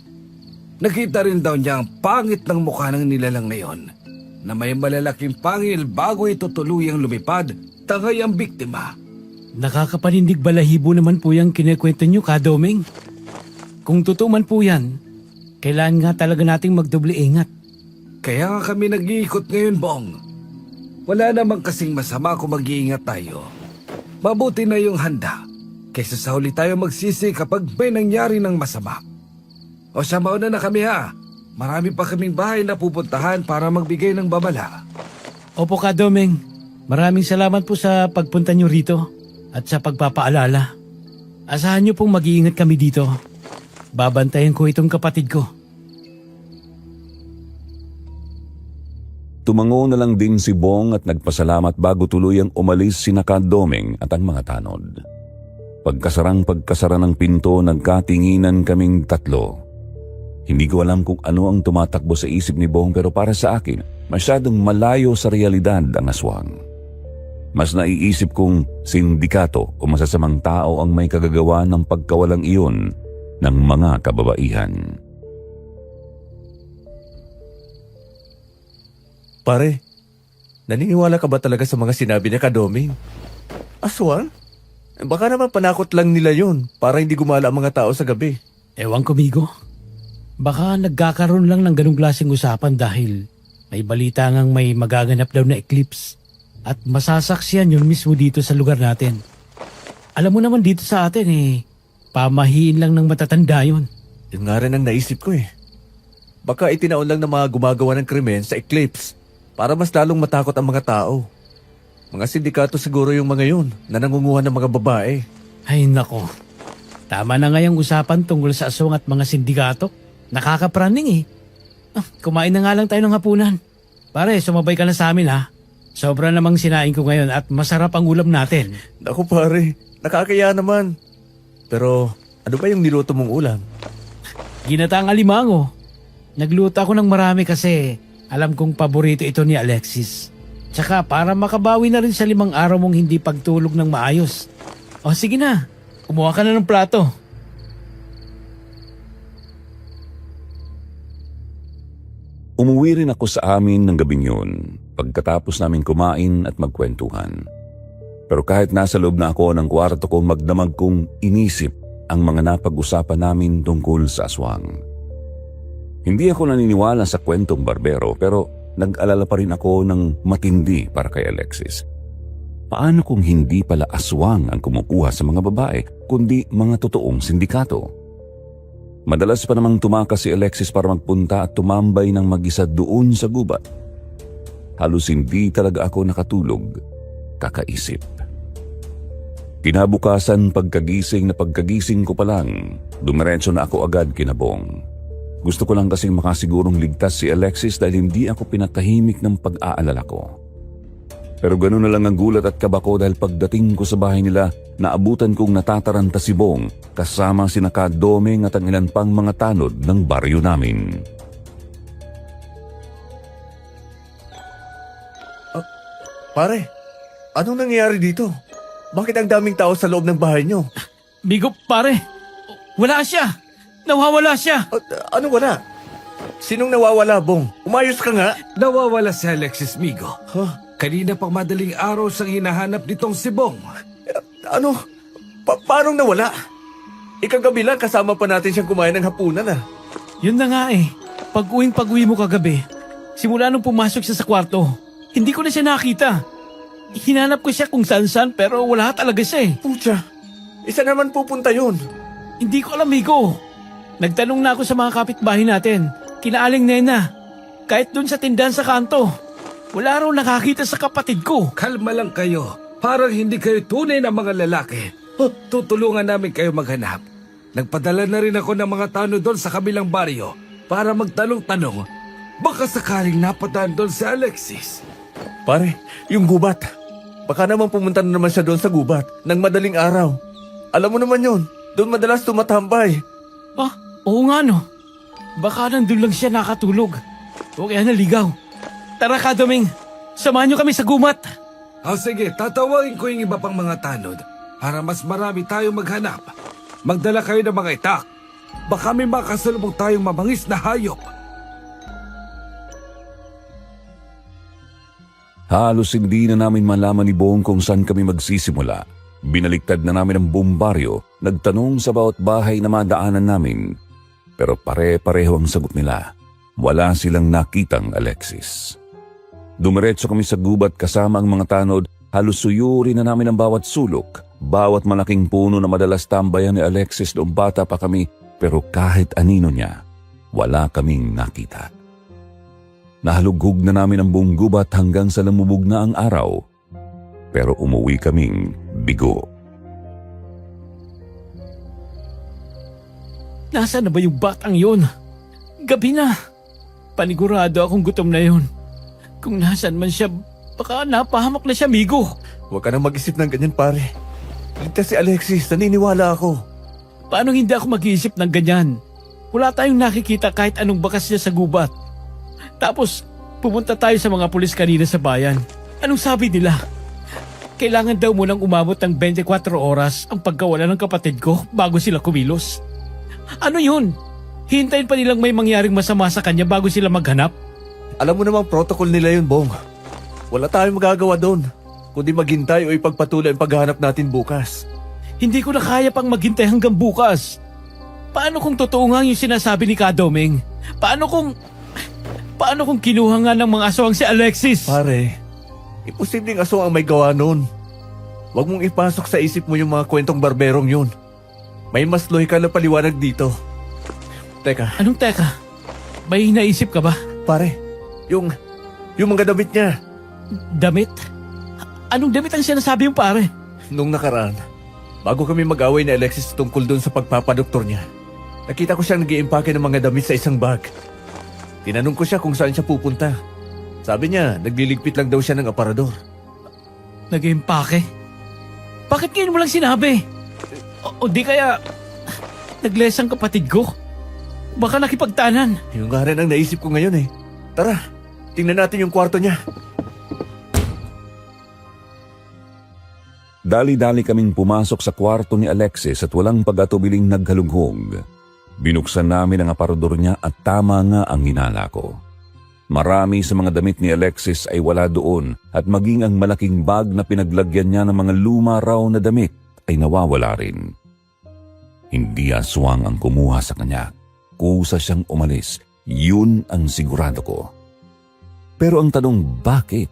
Nakita rin daw niya ang pangit ng mukha ng nilalang na yon, na may malalaking pangil bago ito tuluyang lumipad, tangay ang biktima. Nakakapanindig balahibo naman po yung kinikwento nyo, Kadoming. Kung totoo man po yan, kailangan nga talaga nating magdoble ingat. Kaya nga kami nag-iikot ngayon, Bong. Wala namang kasing masama kung mag-iingat tayo. Mabuti na yung handa kaysa sa huli tayo magsisi kapag may nangyari ng masama. O siya, mauna na kami ha. Marami pa kaming bahay na pupuntahan para magbigay ng babala. Opo ka, Domeng. Maraming salamat po sa pagpunta nyo rito at sa pagpapaalala. Asahan nyo pong mag-iingat kami dito. Babantayan ko itong kapatid ko. Tumango na lang din si Bong at nagpasalamat bago tuluyang umalis si Domeng at ang mga tanod. Pagkasara ng pinto, nagkatinginan kaming tatlo. Hindi ko alam kung ano ang tumatakbo sa isip ni Bong, pero para sa akin, masyadong malayo sa realidad ang aswang. Mas naiisip kong sindikato o masasamang tao ang may kagagawa ng pagkawalang iyon ng mga kababaihan. Pare, naniniwala ka ba talaga sa mga sinabi ni Kadoming? Aswang? Baka naman panakot lang nila yon para hindi gumala ang mga tao sa gabi. Ewan ko, Migo. Baka nagkakaroon lang ng ganung klaseng usapan dahil may balita ngang may magaganap daw na eclipse at masasaksiyan yun mismo dito sa lugar natin. Alam mo naman dito sa atin pamahiin lang ng matatanda yun. Yun nga rin ang naisip ko eh. Baka itinaon lang ng mga gumagawa ng krimen sa eclipse para mas lalong matakot ang mga tao. Mga sindikato siguro yung mga yun na nangunguha ng mga babae. Ay nako, tama na ngayong usapan tungkol sa aswang at mga sindikato. Nakakapraning kumain na nga lang tayo ng hapunan. Pare, sumabay ka na sa amin ha. Sobra namang sinain ko ngayon at masarap ang ulam natin. Naku pare, nakakaya naman. Pero ano ba yung niluto mong ulam? Ginataang alimango. Nagluto ako ng marami kasi alam kong paborito ito ni Alexis. Tsaka para makabawi na rin sa 5 araw mong hindi pagtulog ng maayos. O sige na, kumuha ka na ng plato. Umuwi rin ako sa amin ng gabing yun pagkatapos namin kumain at magkwentuhan. Pero kahit nasa loob na ako ng kwarto ko, magdamag kong inisip ang mga napag-usapan namin tungkol sa aswang. Hindi ako naniniwala sa kwentong barbero, pero nag-alala pa rin ako ng matindi para kay Alexis. Paano kung hindi pala aswang ang kumukuha sa mga babae, kundi mga totoong sindikato? Madalas pa namang tumakas si Alexis para magpunta at tumambay ng mag-isa doon sa gubat. Halos hindi talaga ako nakatulog, kakaisip. Kinabukasan, pagkagising ko pa lang, dumiretso na ako agad kina Bong. Gusto ko lang kasing makasigurong ligtas si Alexis dahil hindi ako pinatahimik ng pag-aalala ko. Pero gano'n na lang ang gulat at kaba ko dahil pagdating ko sa bahay nila, naabutan kong natataranta si Bong kasama sina Domeng at ang ilan pang mga tanod ng baryo namin. Pare, anong nangyayari dito? Bakit ang daming tao sa loob ng bahay nyo? Bigo pare, wala siya. Nawawala siya. Ano wala? Sinong nawawala, Bong? Umayos ka nga. Nawawala si Alexis, Migo. Huh? Kanina pang madaling araw siyang hinahanap nitong si Bong. Ano? Paano nawala? Ikagabi lang kasama pa natin siyang kumain ng hapunan Yun na nga Pag-uwi mo kagabi, simula nung pumasok siya sa kwarto, hindi ko na siya nakita. Hinanap ko siya kung saan pero wala talaga siya Pucha, isa naman pupunta yun. Hindi ko alam, Migo. Nagtanong na ako sa mga kapitbahay natin, kina Aling Nena. Kahit dun sa tindahan sa kanto, wala raw nakakita sa kapatid ko. Kalma lang kayo. Parang hindi kayo tunay na mga lalaki. Tutulungan namin kayo maghanap. Nagpadala na rin ako ng mga tanod doon sa kabilang baryo para magtanong-tanong. Baka sakaling napadaan doon si Alexis. Pare, yung gubat. Baka naman pumunta na naman siya doon sa gubat ng madaling araw. Alam mo naman yun, doon madalas tumatambay. Oo nga no. Baka nandun lang siya nakatulog. O kaya naligaw. Tara ka, Domeng. Samahan niyo kami sa gumat. Sige, tatawagin ko yung iba pang mga tanod para mas marami tayong maghanap. Magdala kayo ng mga itak. Baka may makasalubong tayong mabangis na hayop. Halos hindi na namin malaman ni Bong kung saan kami magsisimula. Binaliktad na namin ang buong baryo, nagtanong sa bawat bahay na madaanan namin. Pero pare-pareho ang sagot nila. Wala silang nakitang Alexis. Dumiretso kami sa gubat kasama ang mga tanod, halos suyuri na namin ang bawat sulok, bawat malaking puno na madalas tambayan ni Alexis noong bata pa kami, pero kahit anino niya, wala kaming nakita. Nahalughog na namin ang buong gubat hanggang sa lumubog na ang araw, pero umuwi kaming bigo. Nasaan na ba yung batang yun? Gabi na. Panigurado akong gutom na yun. Kung nasaan man siya, baka napahamak na siya, Migo. Huwag ka nang mag-isip ng ganyan, pare. Ligtas si Alexis, naniniwala ako. Paano hindi ako mag-iisip ng ganyan? Wala tayong nakikita kahit anong bakas niya sa gubat. Tapos, pumunta tayo sa mga pulis kanina sa bayan. Anong sabi nila? Kailangan daw munang umabot ng 24 oras ang pagkawala ng kapatid ko bago sila kumilos. Ano yun? Hintayin pa nilang may mangyaring masama sa kanya bago sila maghanap? Alam mo namang protocol nila yun, Bong. Wala tayong magagawa doon, kundi maghintay o ipagpatuloy ang paghahanap natin bukas. Hindi ko na kaya pang maghintay hanggang bukas. Paano kung totoo nga yung sinasabi ni Kadomeng? Paano kung kinuha nga ng mga aswang si Alexis? Pare, imposibleng aswang ang may gawa noon. Huwag mong ipasok sa isip mo yung mga kwentong barberong yun. May mas lohikal na paliwanag dito. Teka, Anong teka? May naisip ka ba? pare, yung mga damit niya. Damit? Anong damit ang sinasabi yung pare? Nung nakaraan, bago kami mag-away ni Alexis tungkol doon sa pagpapadoktor niya, nakita ko siyang nag-iimpake ng mga damit sa isang bag. Tinanong ko siya kung saan siya pupunta. Sabi niya, nagliligpit lang daw siya ng aparador. Nag-impake? Bakit ngayon mo lang sinabi? O di kaya, nagles ang kapatid ko? Baka nakipagtanan. Yung nga rin ang naisip ko ngayon eh. Tara, tingnan natin yung kwarto niya. Dali-dali kaming pumasok sa kwarto ni Alexis at walang pag-atubiling naghalughog. Binuksan namin ang aparador niya at tama nga ang hinala ko. Marami sa mga damit ni Alexis ay wala doon at maging ang malaking bag na pinaglagyan niya ng mga luma raw na damit ay nawawala rin. Hindi aswang ang kumuha sa kanya. Kusa siyang umalis. Yun ang sigurado ko. Pero ang tanong, bakit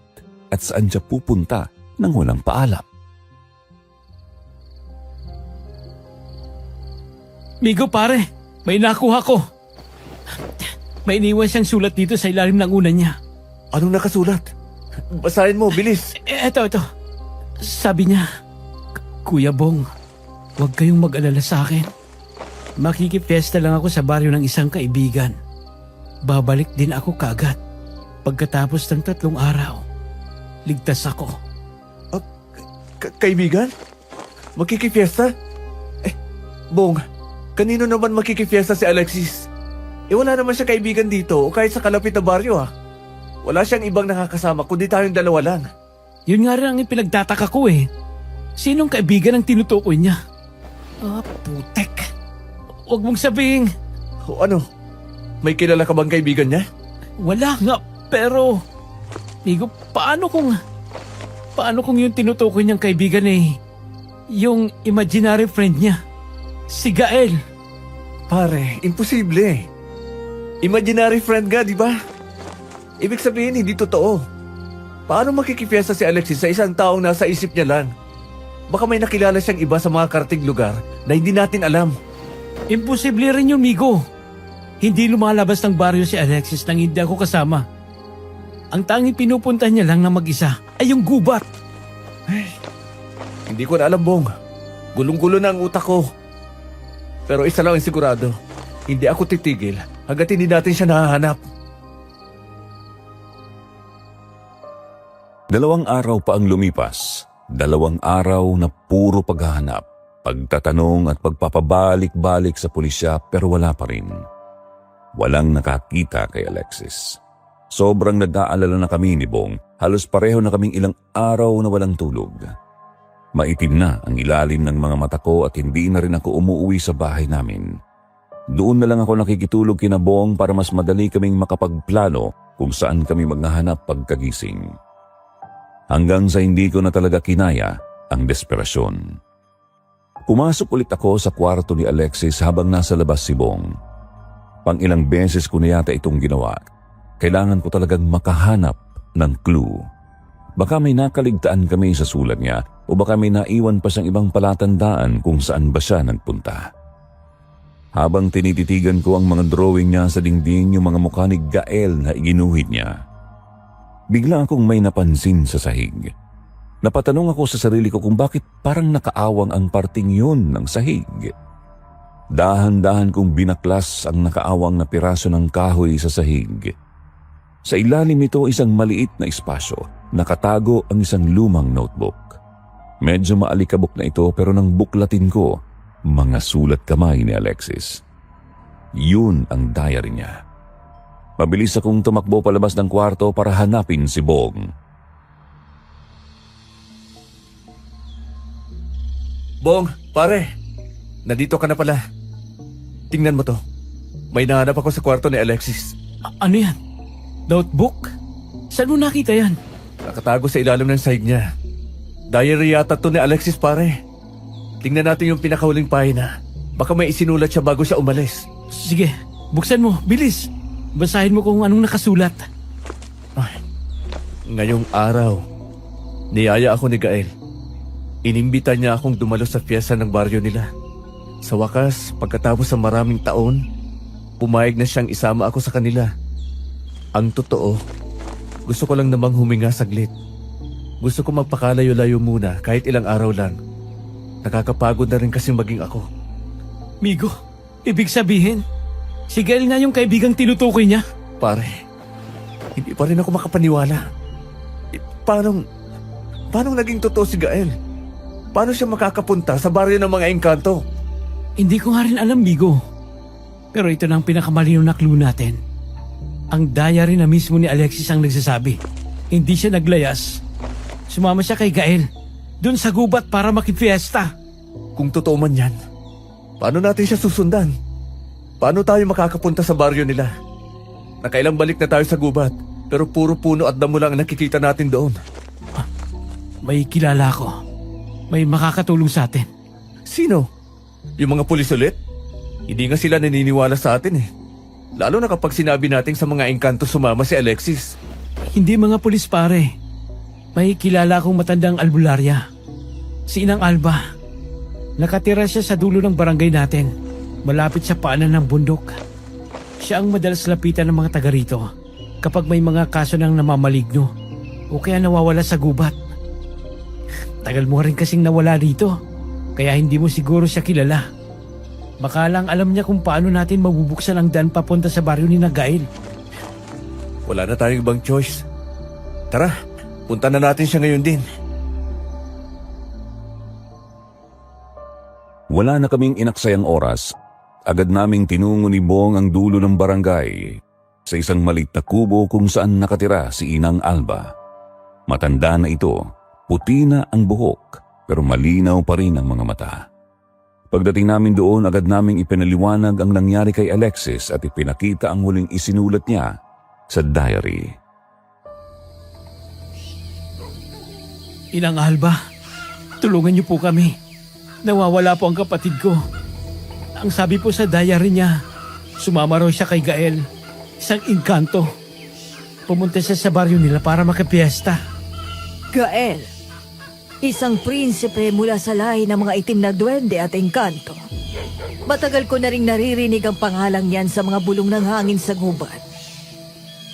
at saan siya pupunta nang walang paalam? Migo pare, may nakuha ko. May iniwan siyang sulat dito sa ilalim ng unan niya. Anong nakasulat? Basahin mo, bilis. Eto. Sabi niya, Kuya Bong, huwag kayong mag-alala sa akin. Makikipiesta lang ako sa baryo ng isang kaibigan. Babalik din ako kaagad. Pagkatapos ng 3 araw, ligtas ako. Kaibigan? Makikifiesta? Bong, kanino naman makikifiesta si Alexis? Wala naman siya kaibigan dito o kahit sa kalapit na baryo ah. Wala siyang ibang nakakasama kundi tayong dalawa lang. Yun nga rin ang pinagtataka ko eh. Sinong kaibigan ang tinutukoy niya? Putek. Huwag mong sabihin. O ano? May kilala ka bang kaibigan niya? Wala nga, pero... Migo, paano kung yung tinutukoy niyang kaibigan eh, yung imaginary friend niya, si Gael? Pare, imposible. Imaginary friend ka, di ba? Ibig sabihin, hindi totoo. Paano makikipiesta si Alexis sa isang taong nasa isip niya lang? Baka may nakilala siyang iba sa mga karating lugar na hindi natin alam. Imposible rin yun, Migo. Hindi lumalabas ng baryo si Alexis nang hindi ako kasama. Ang tanging pinupunta niya lang na mag-isa ay yung gubat. Hindi ko na alam, Bong. Gulong-gulo na ang utak ko. Pero isa lang ang sigurado, hindi ako titigil hanggat hindi natin siya nahahanap. 2 araw pa ang lumipas. 2 araw na puro paghahanap, pagtatanong at pagpapabalik-balik sa pulisya pero wala pa rin. Walang nakakita kay Alexis. Sobrang nag-aalala na kami ni Bong. Halos pareho na kaming ilang araw na walang tulog. Maitim na ang ilalim ng mga mata ko at hindi na rin ako umuwi sa bahay namin. Doon na lang ako nakikitulog kina Bong para mas madali kaming makapagplano kung saan kami maghahanap pagkagising. Hanggang sa hindi ko na talaga kinaya ang desperasyon. Pumasok ulit ako sa kwarto ni Alexis habang nasa labas si Bong. Pang ilang beses ko na yata itong ginawa. Kailangan ko talagang makahanap ng clue. Baka may nakaligtaan kami sa sulat niya o baka may naiwan pa siyang ibang palatandaan kung saan ba siya nagpunta. Habang tinititigan ko ang mga drawing niya sa dingding yung mga mukha ni Gael na iginuhit niya, bigla akong may napansin sa sahig. Napatanong ako sa sarili ko kung bakit parang nakaawang ang parting yun ng sahig. Dahan-dahan kong binaklas ang nakaawang na piraso ng kahoy sa sahig. Sa ilalim nito isang maliit na espasyo, nakatago ang isang lumang notebook. Medyo maalikabok na ito pero nang buklatin ko, mga sulat kamay ni Alexis. Yun ang diary niya. Mabilis akong tumakbo palabas ng kwarto para hanapin si Bong. Bong, pare. Nandito ka na pala. Tingnan mo to. May nahanap ako sa kwarto ni Alexis. Ano yan? Notebook? Saan mo nakita yan? Nakatago sa ilalim ng sahig niya. Diary yata to ni Alexis, pare. Tingnan natin yung pinakahuling pahina. Baka may isinulat siya bago siya umalis. Sige, buksan mo, bilis. Basahin mo kung anong nakasulat. Ay, ngayong araw, niyaya ako ni Gael. Inimbita niya akong dumalo sa piyesta ng baryo nila. Sa wakas, pagkatapos sa maraming taon, pumayag na siyang isama ako sa kanila. Ang totoo, gusto ko lang namang huminga saglit. Gusto ko magpakalayo-layo muna kahit ilang araw lang. Nakakapagod na rin kasi maging ako. Migo, ibig sabihin, si Gael nga yung kaibigang tinutukoy niya. Pare, hindi pa rin ako makapaniwala. Paano naging totoo si Gael? Paano siya makakapunta sa baryo ng mga engkanto? Hindi ko nga rin alam, Migo. Pero ito na ang pinakamalinaw na clue natin. Ang diary na mismo ni Alexis ang nagsasabi. Hindi siya naglayas. Sumama siya kay Gael dun sa gubat para makifiesta. Kung totoo man yan, paano natin siya susundan? Paano tayo makakapunta sa baryo nila? Nakailang balik na tayo sa gubat, pero puro puno at damo lang ang nakikita natin doon. May kilala ko. May makakatulong sa atin. Sino? Yung mga pulis ulit? Hindi nga sila naniniwala sa atin eh. Lalo na kapag sinabi natin sa mga engkanto sumama si Alexis. Hindi mga pulis, pare. May kilala akong matandang albularya. Si Inang Alba. Nakatira siya sa dulo ng barangay natin, malapit sa paanan ng bundok. Siya ang madalas lapitan ng mga taga rito kapag may mga kaso ng namamaligno o kaya nawawala sa gubat. Tagal mo rin kasing nawala rito, kaya hindi mo siguro siya kilala. Baka lang alam niya kung paano natin mabubuksan ang daan papunta sa baryo ni Gael. Wala na tayong ibang choice. Tara, punta na natin siya ngayon din. Wala na kaming inaksayang oras. Agad naming tinungo ni Bong ang dulo ng barangay sa isang maliit na kubo kung saan nakatira si Inang Alba. Matanda na ito, puti na ang buhok, pero malinaw pa rin ang mga mata. Pagdating namin doon, agad naming ipinaliwanag ang nangyari kay Alexis at ipinakita ang huling isinulat niya sa diary. Inang Alba, tulungan niyo po kami. Nawawala po ang kapatid ko. Ang sabi po sa diary niya, sumama raw siya kay Gael, isang engkanto. Pumunta siya sa baryo nila para makipiesta. Gael, isang prinsipe mula sa lahi ng mga itim na duwende at engkanto. Matagal ko na rin naririnig ang pangalang yan sa mga bulong ng hangin sa gubat.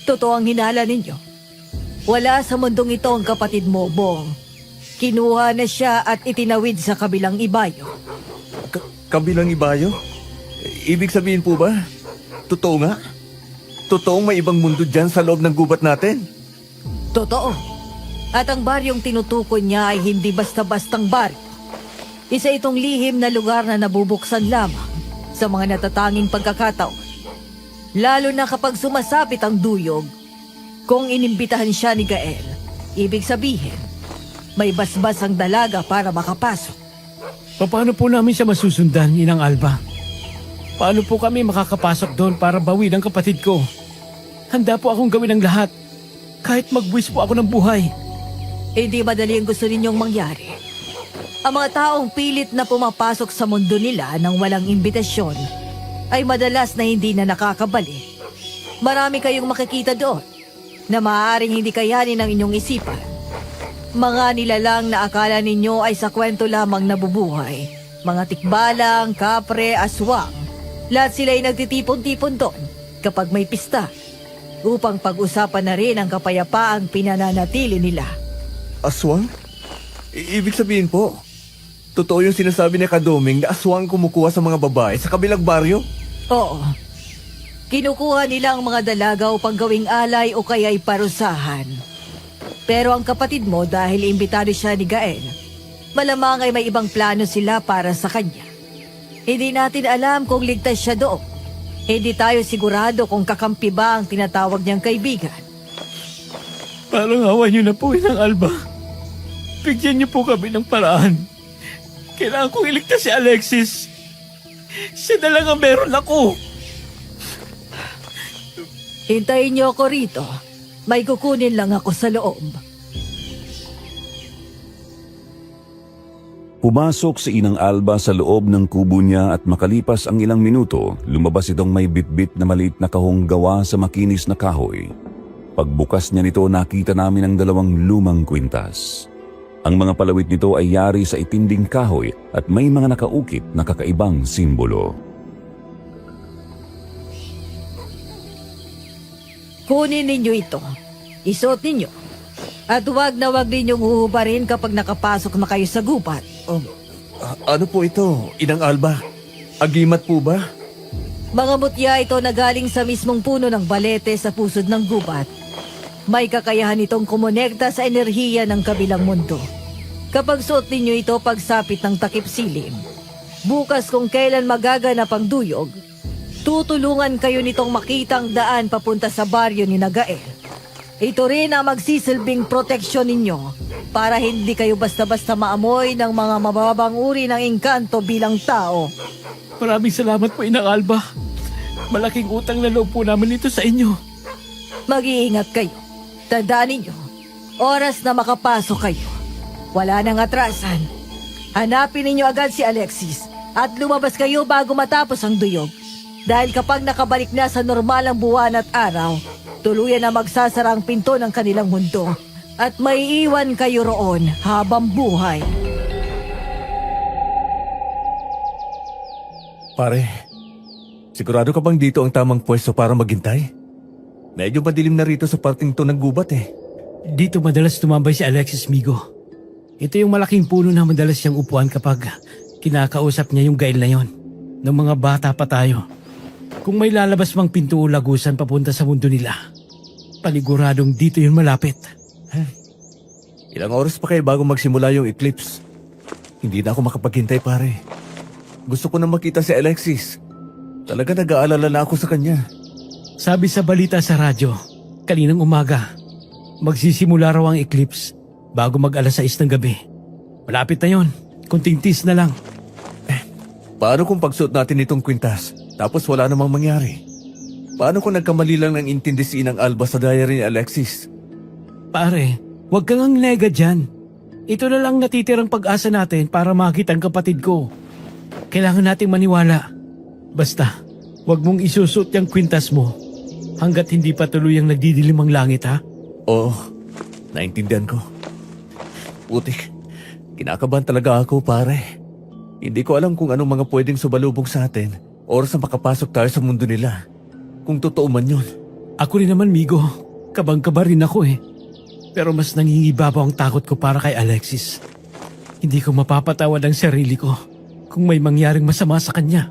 Totoo ang hinala ninyo. Wala sa mundong ito ang kapatid mo, Bong. Kinuha na siya at itinawid sa kabilang ibayo. Kabilang ibayo? Ibig sabihin po ba? Totoo nga? Totoong may ibang mundo dyan sa loob ng gubat natin? Totoo. At ang baryong tinutukoy niya ay hindi basta-bastang baryo. Isa itong lihim na lugar na nabubuksan lamang sa mga natatanging pagkakataon. Lalo na kapag sumasapit ang duyog. Kung inimbitahan siya ni Gael, ibig sabihin, may basbas ang dalaga para makapasok. Paano po namin siya masusundan, Inang Alba? Paano po kami makakapasok doon para bawin ang kapatid ko? Handa po akong gawin ang lahat. Kahit magbuwis po ako ng buhay. Hindi madali ang gusto ninyong mangyari. Ang mga taong pilit na pumapasok sa mundo nila nang walang imbitasyon ay madalas na hindi na nakakabalik. Marami kayong makikita doon na maaaring hindi kayanin ng inyong isipan. Mga nilalang na akala ninyo ay sa kwento lamang nabubuhay. Mga tikbalang, kapre, aswang. Lahat sila ay nagtitipon-tipon doon kapag may pista upang pag-usapan na rin ang kapayapaang pinananatili nila. Aswang? Ibig sabihin po, totoo yung sinasabi ni Kaduming na aswang kumukuha sa mga babae sa kabilang baryo? Oo. Kinukuha nila ang mga dalaga upang gawing alay o kaya'y parusahan. Pero ang kapatid mo, dahil imbitado siya ni Gael, malamang ay may ibang plano sila para sa kanya. Hindi natin alam kung ligtas siya doon. Hindi tayo sigurado kung kakampi ba ang tinatawag niyang kaibigan. Parang awa niyo na po, Inang Alba. Bigyan niyo po kami ng paraan. Kailangan kong iligtas si Alexis. Siya na lang ang meron ako. Hintayin niyo ako rito. May kukunin lang ako sa loob. Pumasok si Inang Alba sa loob ng kubo niya at makalipas ang ilang minuto, lumabas itong may bitbit na maliit na kahong gawa sa makinis na kahoy. Pagbukas niya nito, nakita namin ang 2 lumang kwintas. Ang mga palawit nito ay yari sa itinding kahoy at may mga nakaukit na kakaibang simbolo. Kunin ninyo ito. Isuot ninyo. At huwag na huwag ninyong huhubarin kapag nakapasok na kayo sa gubat. Ano po ito, Inang Alba? Agimat po ba? Mga mutya ito na galing sa mismong puno ng balete sa pusod ng gubat. May kakayahan itong kumonekta sa enerhiya ng kabilang mundo. Kapag suot ninyo ito pagsapit ng takip silim, bukas kung kailan magaganap ang duyog, tutulungan kayo nitong makitang daan papunta sa baryo ni Gael. Ito rin ang magsisilbing proteksyon ninyo para hindi kayo basta-basta maamoy ng mga mababang uri ng engkanto bilang tao. Maraming salamat po, Inang Alba. Malaking utang na loob po namin ito sa inyo. Mag-iingat kayo. Tandaan ninyo, oras na makapasok kayo. Wala nang atrasan. Hanapin ninyo agad si Alexis at lumabas kayo bago matapos ang duyog. Dahil kapag nakabalik na sa normal ang buwan at araw, tuluyan na magsasara ang pinto ng kanilang mundo at may iwan kayo roon habang buhay. Pare, sigurado ka bang dito ang tamang pwesto para maghintay? Medyo madilim na rito sa parting to ng gubat eh. Dito madalas tumambay si Alexis Migo. Ito yung malaking puno na madalas siyang upuan kapag kinakausap niya yung Gael na yon. Nung mga bata pa tayo. Kung may lalabas mang pinto o lagusan papunta sa mundo nila, paniguradong dito yun malapit. Ilang oras pa kayo bago magsimula yung eclipse? Hindi na ako makapaghintay, pare. Gusto ko na makita si Alexis. Talaga nag-aalala na ako sa kanya. Sabi sa balita sa radyo, kaninang umaga, magsisimula raw ang eclipse bago mag-alas 6 ng gabi. Malapit na yon, kunting tis na lang. Paano kung pagsuot natin itong kwintas, tapos wala namang mangyari? Paano kung nagkamali lang ng intindi si Inang Alba sa diary ni Alexis? Pare, huwag kang ang nega dyan. Ito na lang natitirang pag-asa natin para makita ang kapatid ko. Kailangan nating maniwala. Basta, huwag mong isusot yung kwintas mo hanggat hindi pa tuluyang nagdidilim ang langit, ha? Oo, naintindihan ko. Putik, kinakabahan talaga ako, pare. Hindi ko alam kung anong mga pwedeng subalubong sa atin oras na makapasok tayo sa mundo nila. Kung totoo man yun. Ako rin naman, Migo. Kabang-kaba rin ako eh. Pero mas nangingibabaw ang takot ko para kay Alexis. Hindi ko mapapatawad ang sarili ko kung may mangyaring masama sa kanya.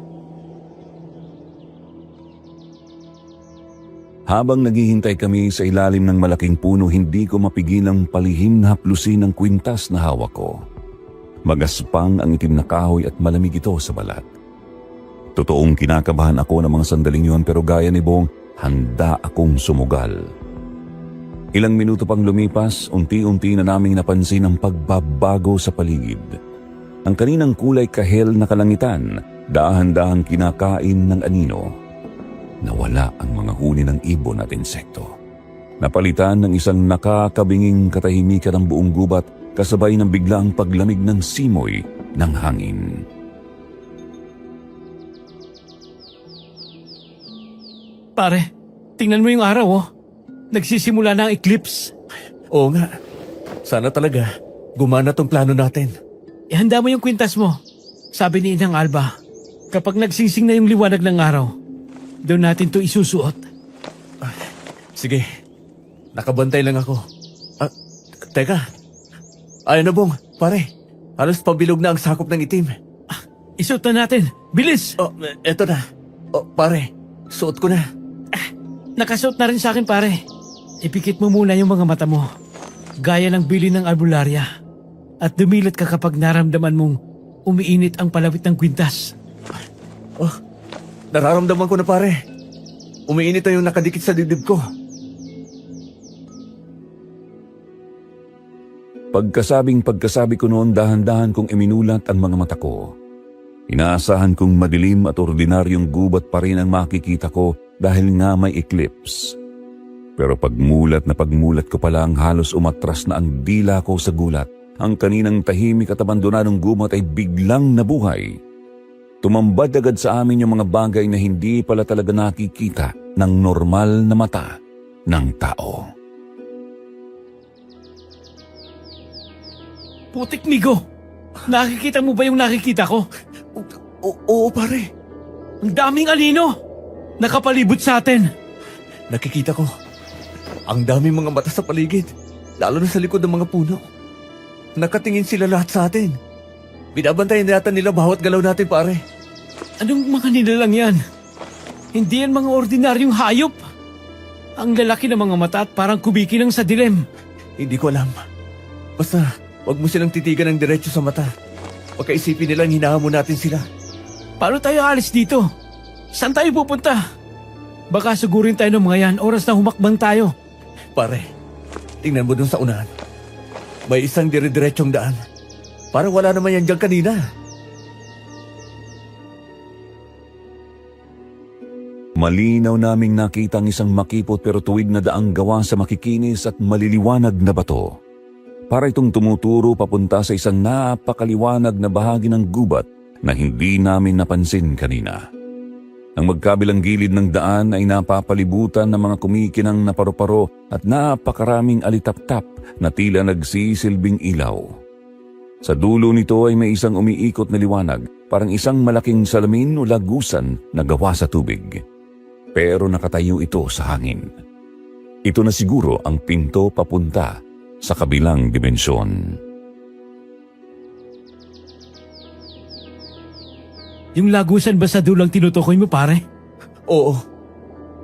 Habang naghihintay kami sa ilalim ng malaking puno, hindi ko mapigilang palihim na haplusin ang kwintas na hawak ko. Magaspang ang itim na kahoy at malamig ito sa balat. Totoong kinakabahan ako ng mga sandaling yon, pero gaya ni Bong, handa akong sumugal. Ilang minuto pang lumipas, unti-unti na naming napansin ang pagbabago sa paligid. Ang kaninang kulay kahel na kalangitan, dahan-dahang kinakain ng anino. Nawala ang mga huni ng ibon at insekto. Napalitan ng isang nakakabinging katahimikan ng buong gubat, kasabay ng biglaang paglamig ng simoy ng hangin. Pare, tingnan mo yung araw, oh. Nagsisimula na ang eclipse. Oo nga. Sana talaga gumana tong plano natin. Ihanda mo yung kwintas mo. Sabi ni Inang Alba, kapag nagsingsing na yung liwanag ng araw, doon natin to isusuot. Sige, nakabantay lang ako. Teka. Ayun na bong, pare. Halos pabilog na ang sakop ng itim. Isuot na natin. Bilis! Oh, eto na. Oh, pare, suot ko na. Nakasuot na rin sa akin, pare. Ipikit mo muna yung mga mata mo. Gaya ng bili ng albularya. At dumilat ka kapag naramdaman mong umiinit ang palawit ng kwintas. Oh, nararamdaman ko na pare. Umiinit na yung nakadikit sa dibdib ko. Pagkasabi ko noon, dahan-dahan kong iminulat ang mga mata ko. Inaasahan kong madilim at ordinaryong gubat pa rin ang makikita ko dahil nga may eclipse. Pero pagmulat ko pala, ang halos umatras na ang dila ko sa gulat. Ang kaninang tahimik at abandonadong gubat ay biglang nabuhay. Tumambad agad sa amin yung mga bagay na hindi pala talaga nakikita ng normal na mata ng tao. Putik, Migo! Nakikita mo ba yung nakikita ko? Oo, pare. Ang daming alino! Nakapalibot sa atin. Nakikita ko. Ang daming mga mata sa paligid. Lalo na sa likod ng mga puno. Nakatingin sila lahat sa atin. Binabantayan yata nila bawat galaw natin, pare. Anong mga nilalang yan? Hindi yan mga ordinaryong hayop. Ang lalaki ng mga mata at parang kumikinang sa dilim. Hindi ko alam. Basta, wag mo silang titigan ng diretso sa mata. Pagkaisipin nilang hinahamon natin sila. Paano tayo alis dito? Saan tayo pupunta? Baka sugurin tayo ng mga yan, oras na humakbang tayo. Pare, tingnan mo dun sa unahan. May isang dire-diretsyong daan. Parang wala naman yan dyan kanina. Malinaw naming nakita ang isang makipot pero tuwid na daang gawa sa makikinis at maliliwanag na bato. Para itong tumuturo papunta sa isang napakaliwanag na bahagi ng gubat na hindi namin napansin kanina. Ang magkabilang gilid ng daan ay napapalibutan ng mga kumikinang na paru-paro at napakaraming alitap-tap na tila nagsisilbing ilaw. Sa dulo nito ay may isang umiikot na liwanag, parang isang malaking salamin o lagusan na gawa sa tubig. Pero nakatayo ito sa hangin. Ito na siguro ang pinto papunta sa kabilang dimensyon. Yung lagusan ba sa dulang tinutukoy mo, pare? Oo.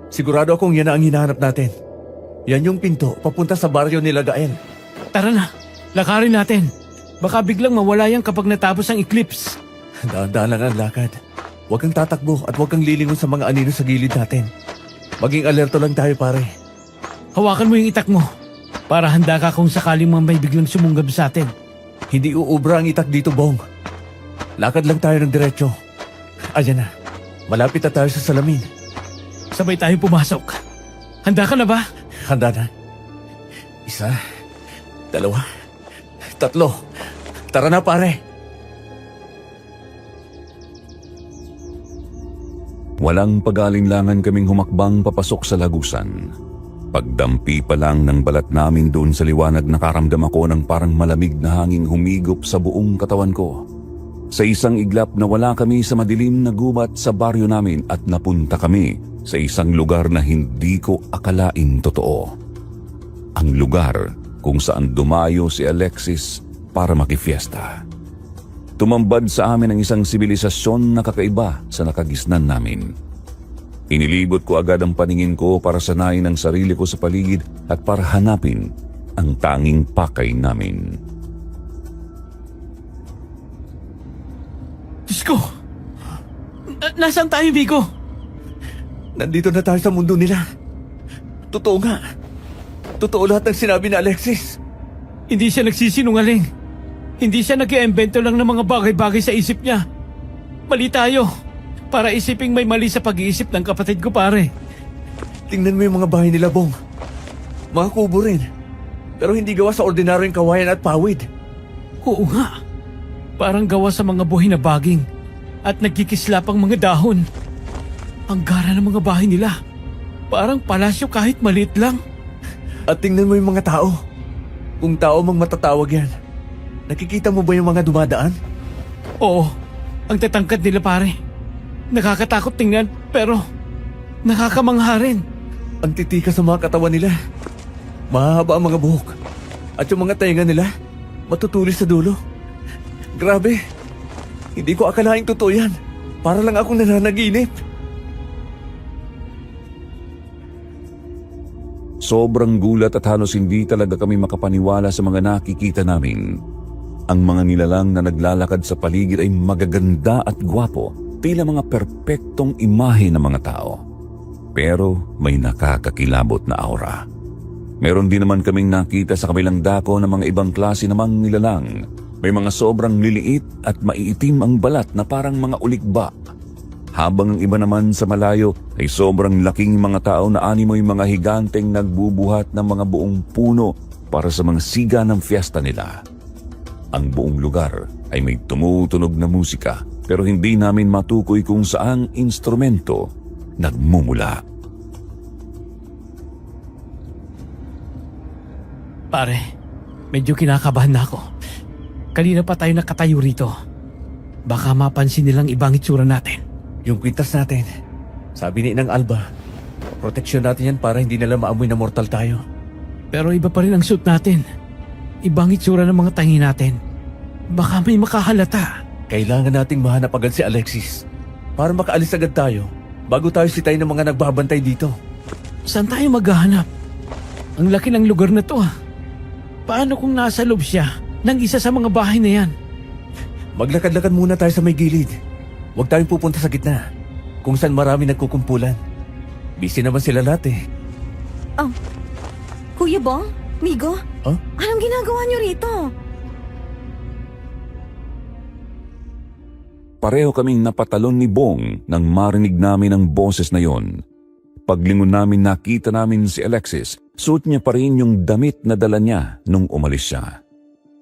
Sigurado akong yan ang hinahanap natin. Yan yung pinto papunta sa baryo nila Gael. Tara na, lakarin natin. Baka biglang mawala yan kapag natapos ang eclipse. Daan-daan lang ang lakad. Huwag kang tatakbo at huwag kang lilingon sa mga anino sa gilid natin. Maging alerto lang tayo, pare. Hawakan mo yung itak mo para handa ka kung sakaling may biglang sumunggab sa atin. Hindi uubra ang itak dito, Bong. Lakad lang tayo ng diretsyo. Ayan na. Malapit na tayo sa salamin. Sabay tayo pumasok. Handa ka na ba? Handa na. 1, 2, 3. Tara na, pare. Walang pag-alinlangan kaming humakbang papasok sa lagusan. Pagdampi pa lang ng balat namin doon sa liwanag, nakaramdam ako ng parang malamig na hangin humigop sa buong katawan ko. Sa isang iglap nawala kami sa madilim na gubat sa baryo namin at napunta kami sa isang lugar na hindi ko akalain totoo. Ang lugar kung saan dumayo si Alexis para makifiesta. Tumambad sa amin ang isang sibilisasyon na kakaiba sa nakagisnan namin. Inilibot ko agad ang paningin ko para sanayin ang sarili ko sa paligid at para hanapin ang tanging pakay namin. Diyos ko! Nasaan tayo, Vigo? Nandito na tayo sa mundo nila. Totoo nga. Totoo lahat ng sinabi ni Alexis. Hindi siya nagsisinungaling. Hindi siya nag-iimbento lang ng mga bagay-bagay sa isip niya. Mali tayo. Para isiping may mali sa pag-iisip ng kapatid ko, pare. Tingnan mo yung mga bahay nila, Bong. Mga kubo rin. Pero hindi gawa sa ordinaryong kawayan at pawid. Oo nga. Parang gawa sa mga buhay na baging at nagkikislapang mga dahon. Ang gara ng mga bahay nila. Parang palasyo kahit maliit lang. At tingnan mo yung mga tao. Kung tao mang matatawag yan. Nakikita mo ba yung mga dumadaan? Oo, ang tatangkad nila pare. Nakakatakot tingnan, pero nakakamangha rin. Ang titikas sa mga katawan nila. Mahaba ang mga buhok. At yung mga tenga nila, matutulis sa dulo. Grabe. Hindi ko akalaing totoo yan. Para lang akong nananaginip. Sobrang gulat at halos hindi talaga kami makapaniwala sa mga nakikita namin. Ang mga nilalang na naglalakad sa paligid ay magaganda at gwapo, tila mga perpektong imahe ng mga tao. Pero may nakakakilabot na aura. Meron din naman kaming nakita sa kabilang dako ng mga ibang klase namang nilalang. May mga sobrang liliit at maiitim ang balat na parang mga ulikba. Habang ang iba naman sa malayo ay sobrang laking mga tao na animoy mga higanteng nagbubuhat ng mga buong puno para sa mga siga ng fiesta nila. Ang buong lugar ay may tumutunog na musika pero hindi namin matukoy kung saang instrumento nagmumula. Pare, medyo kinakabahan na ako. Kanina pa tayo nakatayo rito. Baka mapansin nilang ibang itsura natin. Yung kwintas natin. Sabi ni Inang Alba, proteksyon natin yan para hindi nila maamoy na mortal tayo. Pero iba pa rin ang suit natin. Ibang itsura ng mga tangi natin. Baka may makahalata. Kailangan nating mahanap agad si Alexis para makaalis agad tayo bago tayo sitayin ng mga nagbabantay dito. Saan tayo maghahanap? Ang laki ng lugar na to. Paano kung nasa loob siya ng isa sa mga bahay na yan? Maglakad-lakad muna tayo sa may gilid. Huwag tayong pupunta sa gitna kung saan marami nagkukumpulan. Busy naman sila lahat eh. Kuya Bong? Migo? Huh? Anong ginagawa niyo rito? Pareho kaming napatalon ni Bong nang marinig namin ang boses na yon. Paglingon namin nakita namin si Alexis, suot niya pa rin yung damit na dala niya nung umalis siya.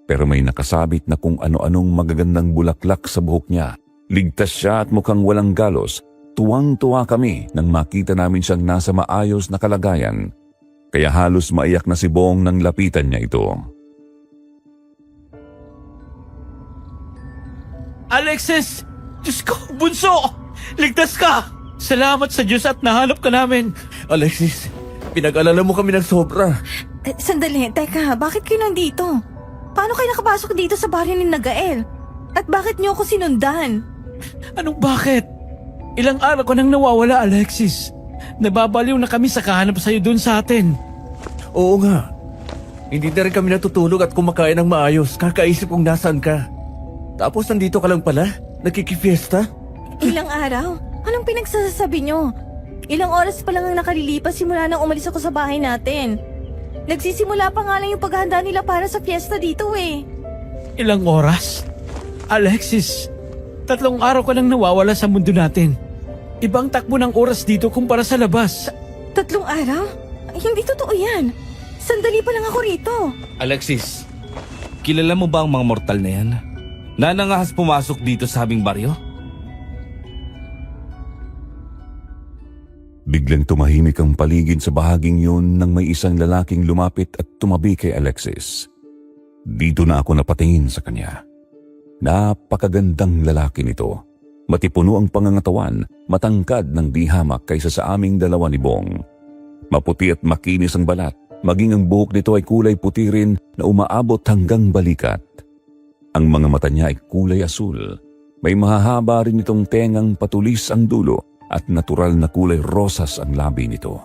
Pero may nakasabit na kung ano-anong magagandang bulaklak sa buhok niya. Ligtas siya at mukhang walang galos. Tuwang-tuwa kami nang makita namin siyang nasa maayos na kalagayan. Kaya halos maiyak na si Bong nang lapitan niya ito. Alexis! Diyos ko, bunso! Ligtas ka! Salamat sa Diyos at nahanap ka namin. Alexis, pinag-alala mo kami ng sobra. Sandali, teka, bakit kayo nandito? Paano kayo nakapasok dito sa baryo ni Nagael? At bakit niyo ako sinundan? Anong bakit? Ilang araw ko nang nawawala, Alexis. Nababaliw na kami sa kahanap sa'yo dun sa atin. Oo nga. Hindi na rin kami natutulog at kumakain ng maayos. Kakaisip kung nasaan ka. Tapos nandito ka lang pala? Nakikifiesta? Ilang araw? Anong pinagsasabi niyo? Ilang oras pa lang ang nakalilipas simula nang umalis ako sa bahay natin. Nagsisimula pa nga lang yung paghahanda nila para sa fiesta dito eh. Ilang oras? Alexis, 3 araw ka nang nawawala sa mundo natin. Ibang takbo ng oras dito kumpara sa labas. 3 araw? Hindi totoo yan. Sandali pa lang ako rito. Alexis, kilala mo ba ang mga mortal na yan? Na nangahas pumasok dito sa aming baryo? Biglang tumahimik ang paligid sa bahaging yun nang may isang lalaking lumapit at tumabi kay Alexis. Dito na ako napatingin sa kanya. Napakagandang lalaki nito. Matipuno ang pangangatawan, matangkad ng di hamak kaysa sa aming dalawa ni Bong. Maputi at makinis ang balat, maging ang buhok nito ay kulay puti rin na umaabot hanggang balikat. Ang mga mata niya ay kulay asul. May mahahaba rin itong tengang patulis ang dulo at natural na kulay rosas ang labi nito.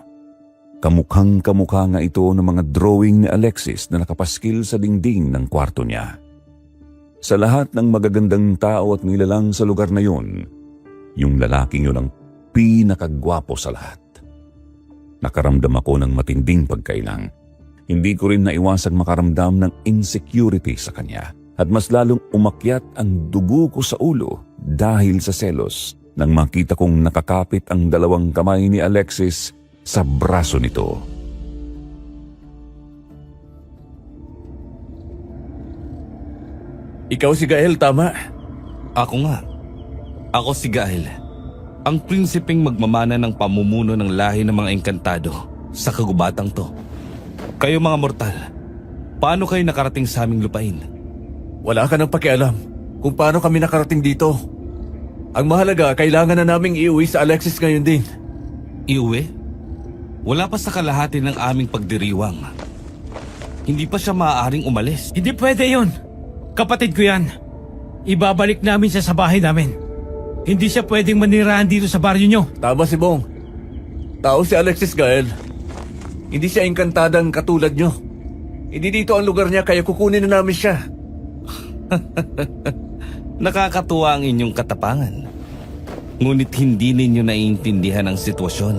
Kamukhang kamukha nga ito ng mga drawing ni Alexis na nakapaskil sa dingding ng kwarto niya. Sa lahat ng magagandang tao at nilalang sa lugar na yun, yung lalaking yun ang pinakagwapo sa lahat. Nakaramdam ako ng matinding pagkailang. Hindi ko rin naiwasang makaramdam ng insecurity sa kanya at mas lalong umakyat ang dugo ko sa ulo dahil sa selos nang makita kong nakakapit ang 2 kamay ni Alexis sa braso nito. Ikaw si Gael, tama? Ako nga. Ako si Gael. Ang prinsipeng magmamana ng pamumuno ng lahi ng mga engkantado sa kagubatang to. Kayo mga mortal, paano kayo nakarating sa aming lupain? Wala ka nang pakialam kung paano kami nakarating dito. Ang mahalaga, kailangan na naming iuwi sa Alexis ngayon din. Iuwi? Wala pa sa kalahati ng aming pagdiriwang. Hindi pa siya maaaring umalis. Hindi pwede yun. Kapatid ko yan. Ibabalik namin siya sa bahay namin. Hindi siya pwedeng manirahan dito sa baryo nyo. Tama si Bong. Tao si Alexis, Gael. Hindi siya engkantadang katulad nyo. Hindi dito ang lugar niya, kaya kukunin na namin siya. Nakakatuwa ang inyong katapangan. Ngunit hindi ninyo naiintindihan ang sitwasyon.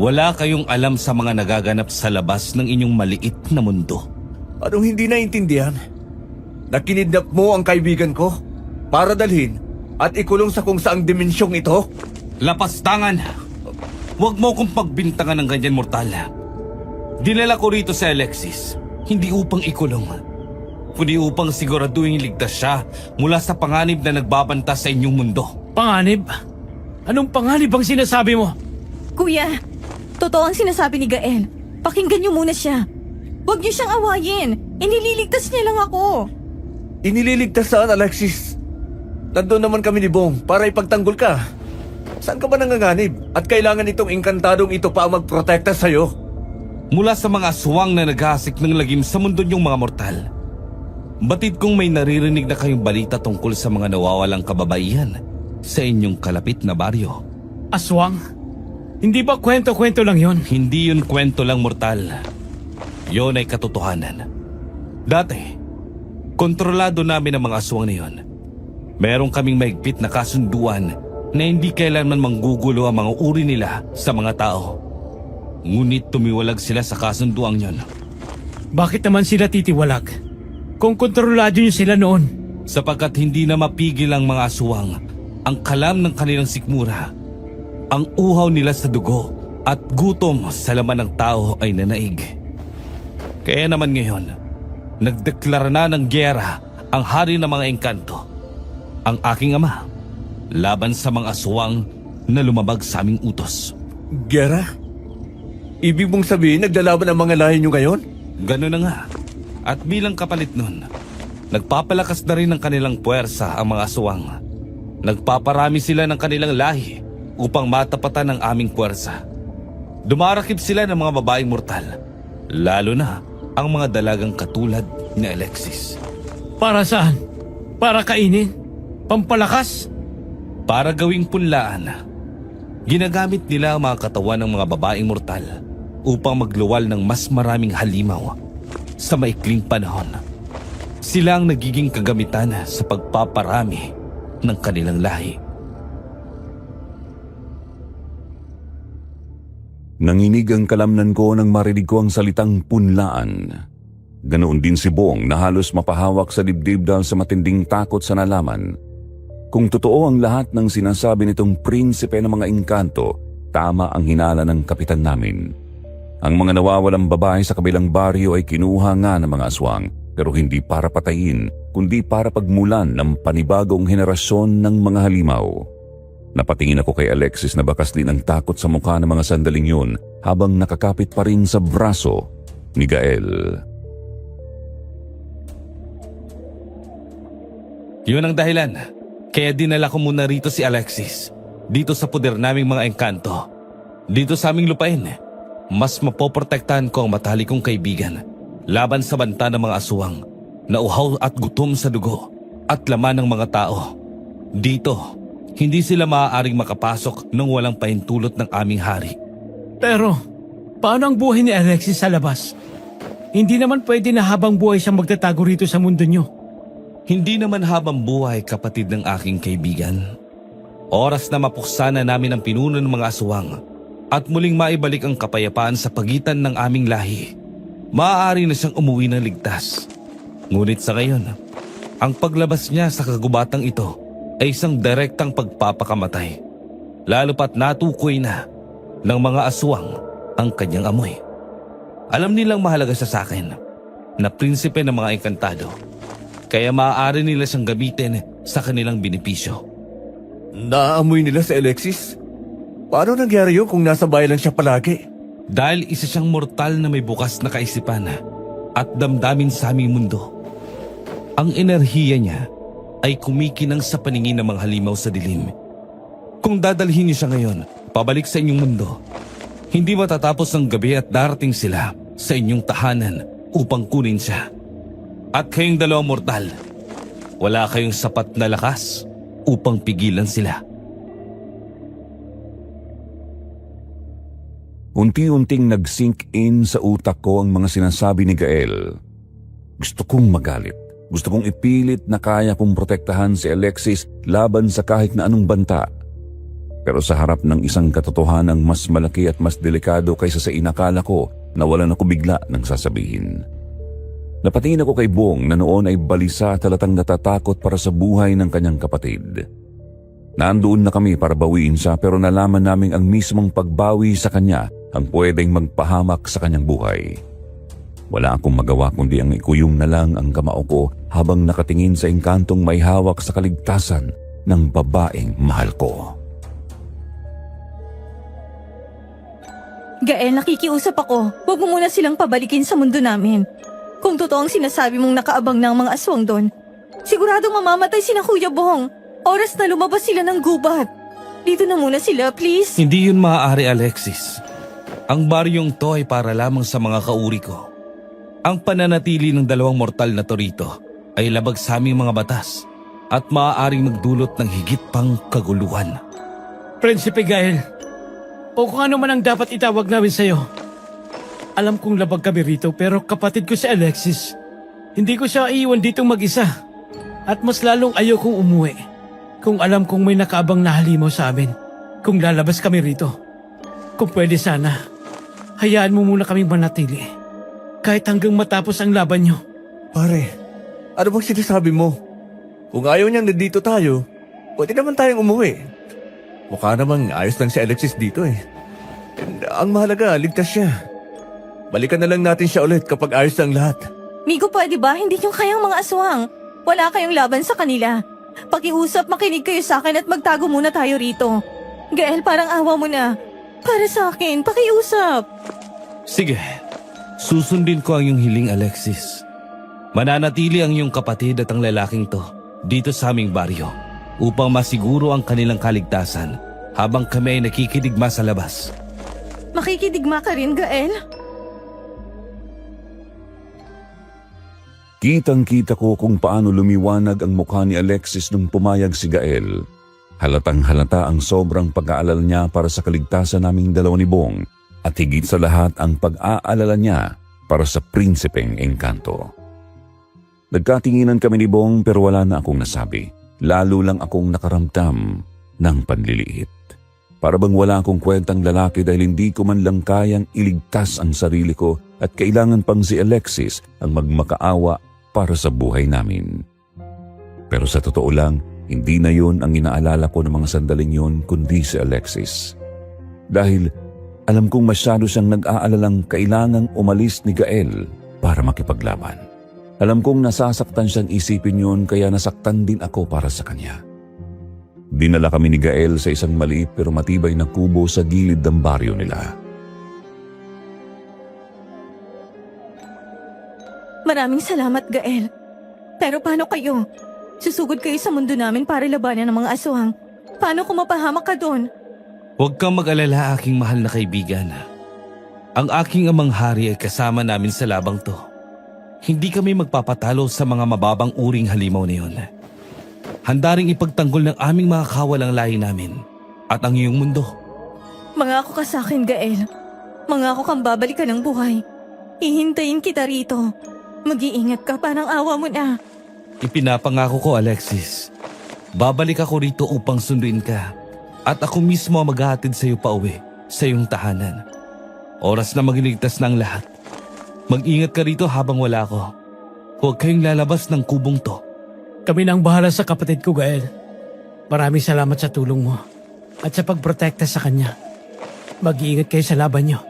Wala kayong alam sa mga nagaganap sa labas ng inyong maliit na mundo. Anong hindi naintindihan? Nakinidnap mo ang kaibigan ko para dalhin at ikulong sa kung saang dimensyong ito? Lapastangan! Huwag mo kong pagbintangan ng ganyan, mortal. Dinala ko rito si Alexis, hindi upang ikulong, kundi upang siguraduhin ligtas siya mula sa panganib na nagbabanta sa inyong mundo. Panganib? Anong panganib ang sinasabi mo? Kuya, totoo ang sinasabi ni Gael. Pakinggan niyo muna siya. Huwag niyo siyang awayin. Inililigtas niya lang ako. Inililigtas saan, Alexis? Nandun naman kami ni Bong para ipagtanggol ka. Saan ka ba nanganganib? At kailangan itong engkantadong ito pa ang magprotekta sa'yo? Mula sa mga aswang na naghasik ng lagim sa mundo niyong mga mortal. Batid kong may naririnig na kayong balita tungkol sa mga nawawalang kababaihan sa inyong kalapit na baryo. Aswang? Hindi ba kwento-kwento lang yon? Hindi yun kwento lang, mortal. Yon ay katotohanan. Dati, kontrolado namin ang mga aswang na yun. Meron kaming mahigpit na kasunduan na hindi kailanman manggugulo ang mga uri nila sa mga tao. Ngunit tumiwalag sila sa kasunduang yon. Bakit naman sila titiwalag? Kung kontrolado niyo sila noon. Sapagkat hindi na mapigil ang mga aswang ang kalam ng kanilang sikmura. Ang uhaw nila sa dugo at gutom sa laman ng tao ay nanaig. Kaya naman ngayon, nagdeklara na ng gyera ang hari ng mga engkanto, ang aking ama, laban sa mga aswang na lumabag sa aming utos. Gera? Ibig mong sabihin naglalaban ang mga lahi nyo ngayon? Ganun na nga. At bilang kapalit nun, nagpapalakas na rin ng kanilang puwersa ang mga aswang. Nagpaparami sila ng kanilang lahi upang matapatan ang aming puwersa. Dumarakip sila ng mga babaeng mortal, lalo na ang mga dalagang katulad ni Alexis. Para saan? Para kainin? Pampalakas? Para gawing punlaan, ginagamit nila ang mga katawan ng mga babaeng mortal upang magluwal ng mas maraming halimaw sa maikling panahon. Sila ang nagiging kagamitan sa pagpaparami ng kanilang lahi. Nanginig ang kalamnan ko nang marinig ko ang salitang punlaan. Ganoon din si Bong na halos mapahawak sa dibdib dahil sa matinding takot sa nalaman. Kung totoo ang lahat ng sinasabi nitong prinsipe ng mga engkanto, tama ang hinala ng kapitan namin. Ang mga nawawalang babae sa kabilang baryo ay kinuha nga ng mga aswang, pero hindi para patayin, kundi para pagmulan ng panibagong henerasyon ng mga halimaw. Napatingin ako kay Alexis na bakas din ang takot sa mukha ng mga sandaling yun habang nakakapit pa rin sa braso ni Gael. Yun ang dahilan. Kaya dinala ko muna rito si Alexis. Dito sa puder naming mga engkanto. Dito sa aming lupain. Mas mapoprotektahan ko ang matalik kong kaibigan laban sa banta ng mga aswang na uhaw at gutom sa dugo at laman ng mga tao. Dito, hindi sila maaaring makapasok nang walang pahintulot ng aming hari. Pero, paano ang buhay ni Alexis sa labas? Hindi naman pwede na habang buhay siyang magtatago rito sa mundo niyo. Hindi naman habang buhay, kapatid ng aking kaibigan. Oras na mapuksa na namin ang pinuno ng mga aswang at muling maibalik ang kapayapaan sa pagitan ng aming lahi. Maaari na siyang umuwi ng ligtas. Ngunit sa ngayon, ang paglabas niya sa kagubatang ito ay isang direktang pagpapakamatay. Lalo pat natukoy na ng mga aswang ang kanyang amoy. Alam nilang mahalaga siya sa akin na prinsipe ng mga engkantado. Kaya maaari nila siyang gamitin sa kanilang benepisyo. Naamoy nila si Alexis? Paano nangyari yun kung nasa bahay lang siya palagi? Dahil isa siyang mortal na may bukas na kaisipan at damdamin sa aming mundo. Ang enerhiya niya ay kumikinang sa paningin ng mga halimaw sa dilim. Kung dadalhin niyo siya ngayon, pabalik sa inyong mundo, hindi matatapos ang gabi at darating sila sa inyong tahanan upang kunin siya. At kayong dalawang mortal, wala kayong sapat na lakas upang pigilan sila. Unti-unting nag-sink in sa utak ko ang mga sinasabi ni Gael. Gusto kong magalit. Gusto kong ipilit na kaya kong protektahan si Alexis laban sa kahit na anong banta. Pero sa harap ng isang katotohanang mas malaki at mas delikado kaysa sa inakala ko, nawalan ako bigla ng sasabihin. Napatingin ako kay Bong na noon ay balisa at halatang natatakot para sa buhay ng kanyang kapatid. Nandoon na kami para bawiin siya pero nalaman naming ang mismong pagbawi sa kanya ang pwedeng magpahamak sa kanyang buhay. Wala akong magawa kundi ang ikuyong na lang ang kamao ko habang nakatingin sa engkantong may hawak sa kaligtasan ng babaeng mahal ko. Gael, nakikiusap ako. Huwag mo muna silang pabalikin sa mundo namin. Kung totoo ang sinasabi mong nakaabang na ang mga aswang doon, siguradong mamamatay sina Kuya Bong. Oras na lumabas sila ng gubat. Dito na muna sila, please. Hindi yun maaari, Alexis. Ang baryong to ay para lamang sa mga kauri ko. Ang pananatili ng dalawang mortal na to rito ay labag sa aming mga batas at maaaring magdulot ng higit pang kaguluhan. Prinsipe Gael, o kung ano man ang dapat itawag namin sa'yo. Alam kong labag kami rito pero kapatid ko si Alexis. Hindi ko siya iiwan ditong mag-isa. At mas lalong ayokong umuwi. Kung alam kong may nakaabang na halimaw sa amin. Kung lalabas kami rito. Kung pwede sana, hayaan mo muna kaming manatili. Kahit hanggang matapos ang laban nyo. Pare, ano bang sinasabi mo? Kung ayaw niyang nandito tayo, pwede naman tayong umuwi. Mukha namang ayos lang si Alexis dito eh. And ang mahalaga, ligtas siya. Balikan na lang natin siya ulit kapag ayos ang lahat. Migo, pwede ba? Hindi nyo kayang mga aswang. Wala kayong laban sa kanila. Pakiusap, makinig kayo sa akin at magtago muna tayo rito. Gael, parang awa mo na. Para sa akin, pakiusap. Sige, susundin ko ang iyong hiling, Alexis. Mananatili ang iyong kapatid at ang lalaking to dito sa aming baryo upang masiguro ang kanilang kaligtasan habang kami ay nakikidigma sa labas. Makikidigma ka rin, Gael? Kitang-kita ko kung paano lumiwanag ang mukha ni Alexis nung pumayag si Gael. Halatang halata ang sobrang pag-aalala niya para sa kaligtasan naming dalawa ni Bong at higit sa lahat ang pag-aalala niya para sa prinsipeng engkanto. Nagkatinginan kami ni Bong pero wala na akong nasabi. Lalo lang akong nakaramdam ng panliliit. Para bang wala akong kwentang lalaki dahil hindi ko man lang kayang iligtas ang sarili ko at kailangan pang si Alexis ang magmakaawa para sa buhay namin. Pero sa totoo lang, hindi na yun ang inaalala ko ng mga sandaling yun kundi si Alexis. Dahil alam kong masyado siyang nag-aalalang kailangang umalis ni Gael para makipaglaban. Alam kong nasasaktan siyang isipin yun kaya nasaktan din ako para sa kanya. Dinala kami ni Gael sa isang maliit pero matibay na kubo sa gilid ng baryo nila. Maraming salamat, Gael. Pero paano kayo? Susugod kayo sa mundo namin para labanan ng mga aswang. Paano kung mapahamak ka doon? Huwag kang mag-alala, aking mahal na kaibigan. Ang aking amang hari ay kasama namin sa labang to. Hindi kami magpapatalo sa mga mababang uring halimaw na yun. Handa ring ipagtanggol ng aming mga kawalang lahi namin at ang iyong mundo. Mangako ka sa akin, Gael. Mangako kang babalik ka ng buhay. Ihintayin kita rito. Mag-iingat ka, parang awa mo na. Ipinapangako ko, Alexis. Babalik ako rito upang sunduin ka. At ako mismo ang maghahatid sa iyo pauwi, sa iyong tahanan. Oras na magiligtas ng lahat. Mag-ingat ka rito habang wala ako. Huwag kayong lalabas ng kubong to. Kami na ang bahala sa kapatid ko, Gael. Maraming salamat sa tulong mo at sa pagprotekta sa kanya. Mag-iingat kayo sa laban niyo.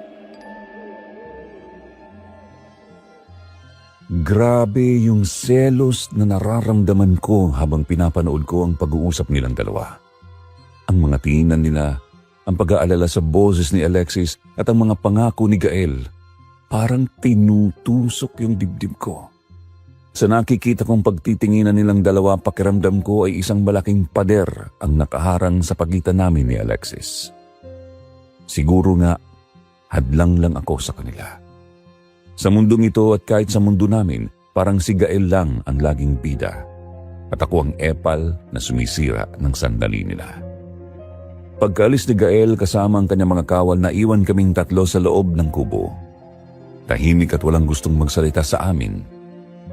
Grabe yung selos na nararamdaman ko habang pinapanood ko ang pag-uusap nilang dalawa. Ang mga tinginan nila ang pag-aalala sa boses ni Alexis at ang mga pangako ni Gael. Parang tinutusok yung dibdib ko. Sa nakikita kong pagtitinginan nilang dalawa, pakiramdam ko ay isang malaking pader ang nakaharang sa pagitan namin ni Alexis. Siguro nga, hadlang lang ako sa kanila. Sa mundong ito at kahit sa mundo namin, parang si Gael lang ang laging bida. At ako ang epal na sumisira ng sandali nila. Pagkaalis ni Gael kasama ang kanyang mga kawal, naiwan kaming tatlo sa loob ng kubo. Tahimik at walang gustong magsalita sa amin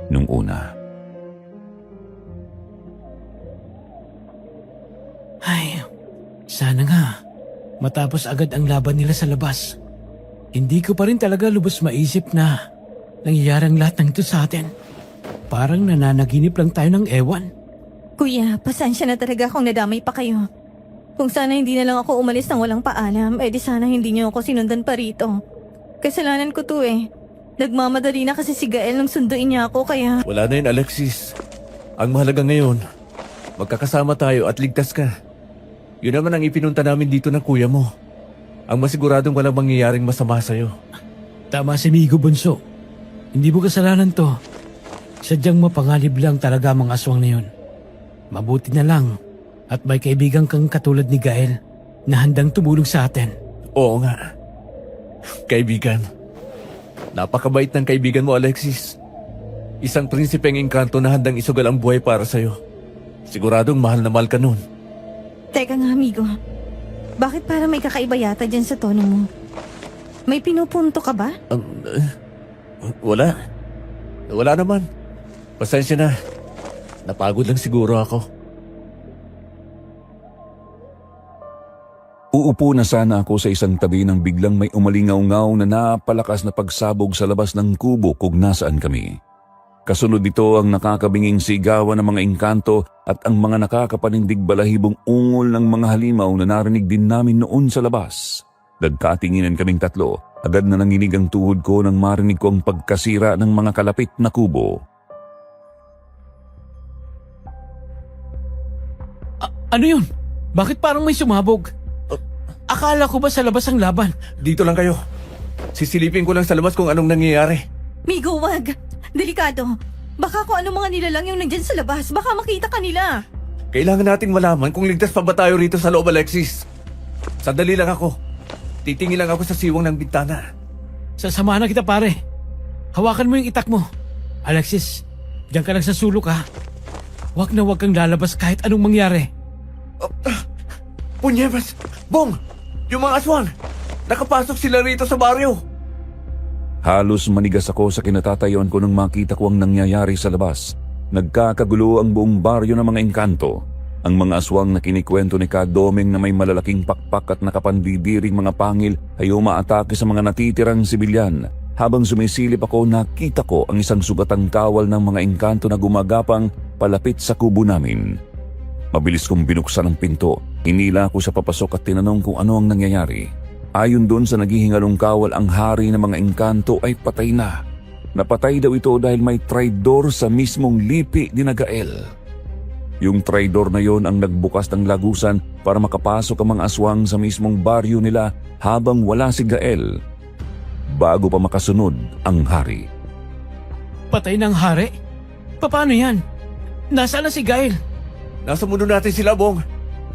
nung una. Ay, sana nga. Matapos agad ang laban nila sa labas. Hindi ko pa rin talaga lubos maisip na nangyayari ang lahat ng ito sa atin. Parang nananaginip lang tayo ng ewan. Kuya, pasensya na talaga kung nadamay pa kayo. Kung sana hindi na lang ako umalis nang walang paalam, di sana hindi niyo ako sinundan pa rito. Kasalanan ko to eh. Nagmamadali na kasi si Gael nung sunduin niya ako kaya... Wala na yun, Alexis. Ang mahalaga ngayon, magkakasama tayo at ligtas ka. Yun naman ang ipinunta namin dito ng kuya mo. Ang masiguradong walang mangyayaring masama sa'yo. Tama si Migo Bunso. Hindi mo kasalanan to. Sadyang mapangalib lang talaga ang mga aswang na yun. Mabuti na lang at may kaibigan kang katulad ni Gael na handang tumulong sa atin. Oo nga. Kaibigan. Napakabait ng kaibigan mo, Alexis. Isang prinsipeng engkanto na handang isugal ang buhay para sa'yo. Siguradong mahal na mahal ka nun. Teka nga, amigo. Bakit para may kakaiba yata dyan sa tono mo? May pinupunto ka ba? Wala. Wala naman. Pasensya na. Napagod lang siguro ako. Uupo na sana ako sa isang tabi nang biglang may umalingaw-ngaw na napalakas na pagsabog sa labas ng kubo kung nasaan kami. Kasunod dito ang nakakabinging sigawan ng mga engkanto at ang mga nakakapanindig balahibong ungol ng mga halimaw na narinig din namin noon sa labas. Nagkatinginan kaming tatlo, agad na nanginig ang tuhod ko nang marinig ko ang pagkasira ng mga kalapit na kubo. Ano yun? Bakit parang may sumabog? Akala ko ba sa labas ang laban? Dito lang kayo. Sisilipin ko lang sa labas kung anong nangyayari. Migo, wag. Delikado. Baka kung ano mga nilalang yung nandyan sa labas, baka makita kanila. Kailangan nating malaman kung ligtas pa ba tayo rito sa loob, Alexis. Sandali lang ako. Titingin lang ako sa siwang ng bintana. Sasamahan na kita, pare. Hawakan mo yung itak mo. Alexis, diyan ka lang sa sulok, ha? Huwag na huwag kang lalabas kahit anong mangyari. Punyebas! Bong! Yung mga aswang! Nakapasok sila rito sa baryo! Halos manigas ako sa kinatatayuan ko nang makita ko ang nangyayari sa labas. Nagkakagulo ang buong baryo ng mga engkanto. Ang mga aswang na kinikwento ni Kadomeng na may malalaking pakpak at nakapandidiring mga pangil ay umaatake sa mga natitirang sibilyan. Habang sumisilip ako, nakita ko ang isang sugatang kawal ng mga engkanto na gumagapang palapit sa kubo namin. Mabilis kong binuksan ang pinto. Hinila ako sa papasok at tinanong kung ano ang nangyayari. Ayon doon sa naghihingalong kawal, ang hari ng mga engkanto ay patay na. Napatay daw ito dahil may traidor sa mismong lipi ni Gael. Yung traidor na yon ang nagbukas ng lagusan para makapasok ang mga aswang sa mismong baryo nila habang wala si Gael. Bago pa makasunod ang hari. Patay ng hari? Paano yan? Nasaan na si Gael? Nasa mundo natin sila, Bong.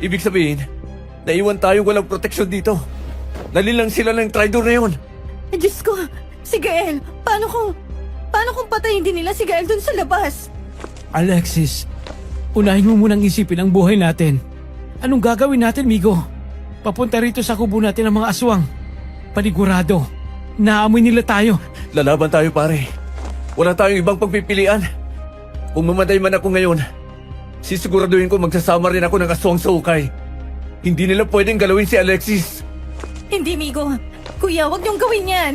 Ibig sabihin, naiwan tayong walang proteksyon dito. Nalilang sila ng traidor na yun. Diyos ko, si Gael, paano kung patayin din nila si Gael dun sa labas? Alexis, unahin mo munang isipin ang buhay natin. Anong gagawin natin, Migo? Papunta rito sa kubo natin ang mga aswang. Panigurado, naamoy nila tayo. Lalaban tayo, pare. Wala tayong ibang pagpipilian. Kung mamatay man ako ngayon, sisiguraduhin ko magsasama rin ako ng aswang sa ukay. Hindi nila pwedeng galawin si Alexis. Hindi, Migo. Kuya, wag niyong gawin yan.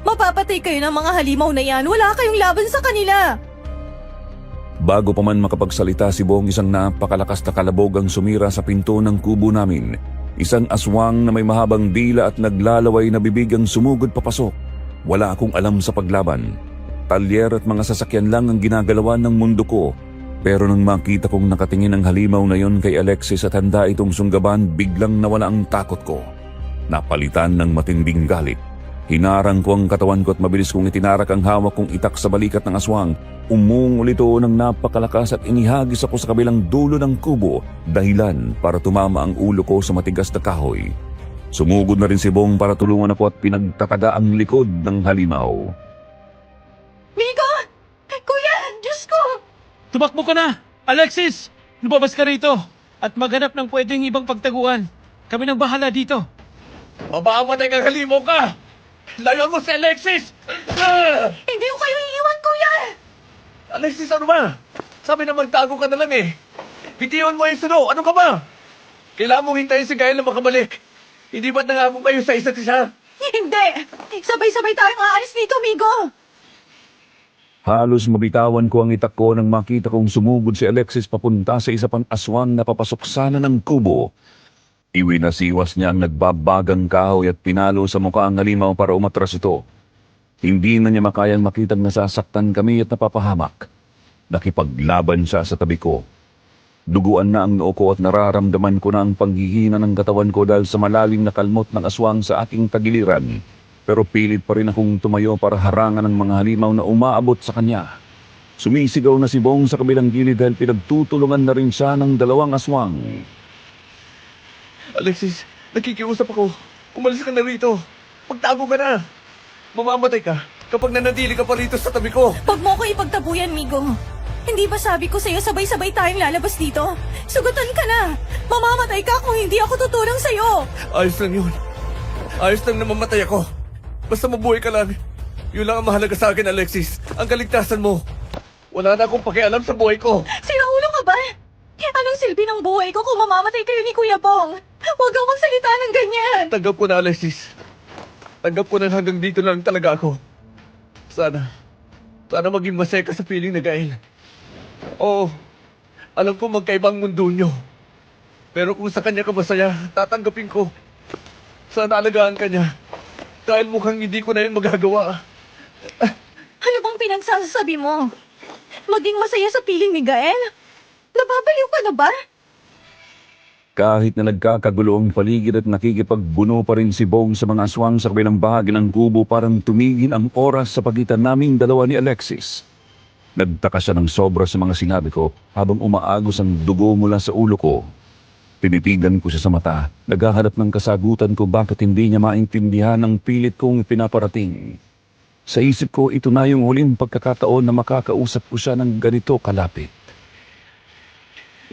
Mapapatay kayo ng mga halimaw na yan. Wala kayong laban sa kanila. Bago pa man makapagsalita si Bong, isang napakalakas na kalabog ang sumira sa pinto ng kubo namin. Isang aswang na may mahabang dila at naglalaway na bibig ang sumugod papasok. Wala akong alam sa paglaban. Talyer at mga sasakyan lang ang ginagalawan ng mundo ko. Pero nang makita kong nakatingin ang halimaw na yon kay Alexis at handa itong sunggaban, biglang nawala ang takot ko. napalitan ng matinding galit. Hinarang ko ang katawan ko at mabilis kong itinarak ang hawak kong itak sa balikat ng aswang. Umungol ito ng napakalakas at inihagis ako sa kabilang dulo ng kubo, dahilan para tumama ang ulo ko sa matigas na kahoy. Sumugod na rin si Bong para tulungan ako at pinagtataga ang likod ng halimaw. Migo! Kuya! Diyos ko! Tumakbo ka na! Alexis! Lumabas ka rito at maghanap ng pwedeng ibang pagtaguan. Kami nang bahala dito. Mamamatay kang halimaw ka! Layon mo si Alexis! Hindi ko kayo iiwan, kuya! Alexis, ano ba? Sabi na magtago ka na lang eh. Bitiwan mo yung suno. Ano ka ba? Kailangan mong hintayin si Gael na makabalik. Hindi ba't nangako kayo sa isa't isa? Hindi! Sabay-sabay tayong aalis dito, Migo! Halos mabitawan ko ang itak ko nang makita kong sumugod si Alexis papunta sa isa pang aswang na papasok sana ng kubo. Iwinasiwas niya ang nagbabagang kahoy at pinalo sa mukha ang halimaw para umatras ito. Hindi na niya makayang makitang nasasaktan kami at napapahamak. Nakipaglaban siya sa tabi ko. Duguan na ang noo ko at nararamdaman ko na ang panghihina ng katawan ko dahil sa malalim na kalmot ng aswang sa aking tagiliran. Pero pilit pa rin akong tumayo para harangan ang mga halimaw na umaabot sa kanya. Sumisigaw na si Bong sa kabilang gilid dahil pinagtutulungan na rin siya ng dalawang aswang. Alexis, nakikiusap ako. Umalis ka na rito. Magtago ka na. Mamamatay ka kapag nanatili ka pa rito sa tabi ko. Huwag mo ko ipagtabuyan, Migo. Hindi ba sabi ko sa'yo sabay-sabay tayong lalabas dito? Sugutan ka na! Mamamatay ka kung hindi ako tutulong sa'yo! Ayos lang yun. Ayos lang na mamatay ako. Basta mabuhay ka lang. Yun lang ang mahalaga sa akin, Alexis. Ang kaligtasan mo. Wala na akong pakialam sa buhay ko. Sira ulo ka ba? Anong silbi ng buhay ko kung mamamatay kayo ni Kuya Bong? Huwag kang magsalita ng ganyan! Tanggap ko na, Alexis. Tanggap ko na hanggang dito lang talaga ako. Sana maging masaya ka sa piling na Gael. Oo, alam ko magkaibang mundo nyo. Pero kung sa kanya ka masaya, tatanggapin ko. Sana alagaan ka niya. Dahil mukhang hindi ko na yun magagawa. Ano bang pinagsasabi mo? Maging masaya sa piling ni Gael? Nababaliw ka na ba? Kahit na nagkakagulo ang paligid at nakikipagbuno pa rin si Bong sa mga aswang sa kabilang bahagi ng kubo, parang tumigil ang oras sa pagitan naming dalawa ni Alexis. Nagtaka siya ng sobra sa mga sinabi ko habang umaagos ang dugo mula sa ulo ko. Tinitigan ko siya sa mata, naghahanap ng kasagutan ko bakit hindi niya maintindihan ang pilit kong pinaparating. Sa isip ko, ito na yung huling pagkakataon na makakausap ko siya ng ganito kalapit.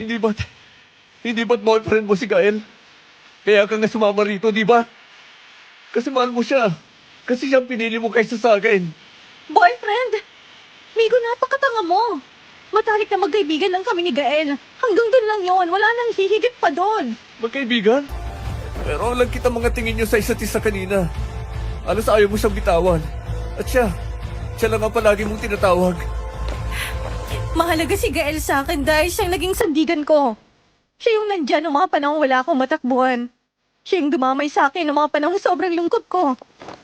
Hindi ba't boyfriend mo si Gael? Kaya ka nga sumama rito, di ba? Kasi mahal mo siya. Kasi siyang pinili mo kaysa sa akin. Boyfriend! Migo, napakatanga mo! Matalik na magkaibigan lang kami ni Gael. Hanggang doon lang yon, wala nang hihigit pa doon. Magkaibigan? Pero lang kita mga tingin nyo sa isa't isa kanina. Alas ayaw mo siyang bitawan. At siya lang ang palagi mong tinatawag. Mahalaga si Gael sa akin dahil siyang naging sandigan ko. Siya yung nandyan noong mga panahong wala akong matakbuhan. Siya yung dumamay sa akin noong mga panahong sobrang lungkot ko.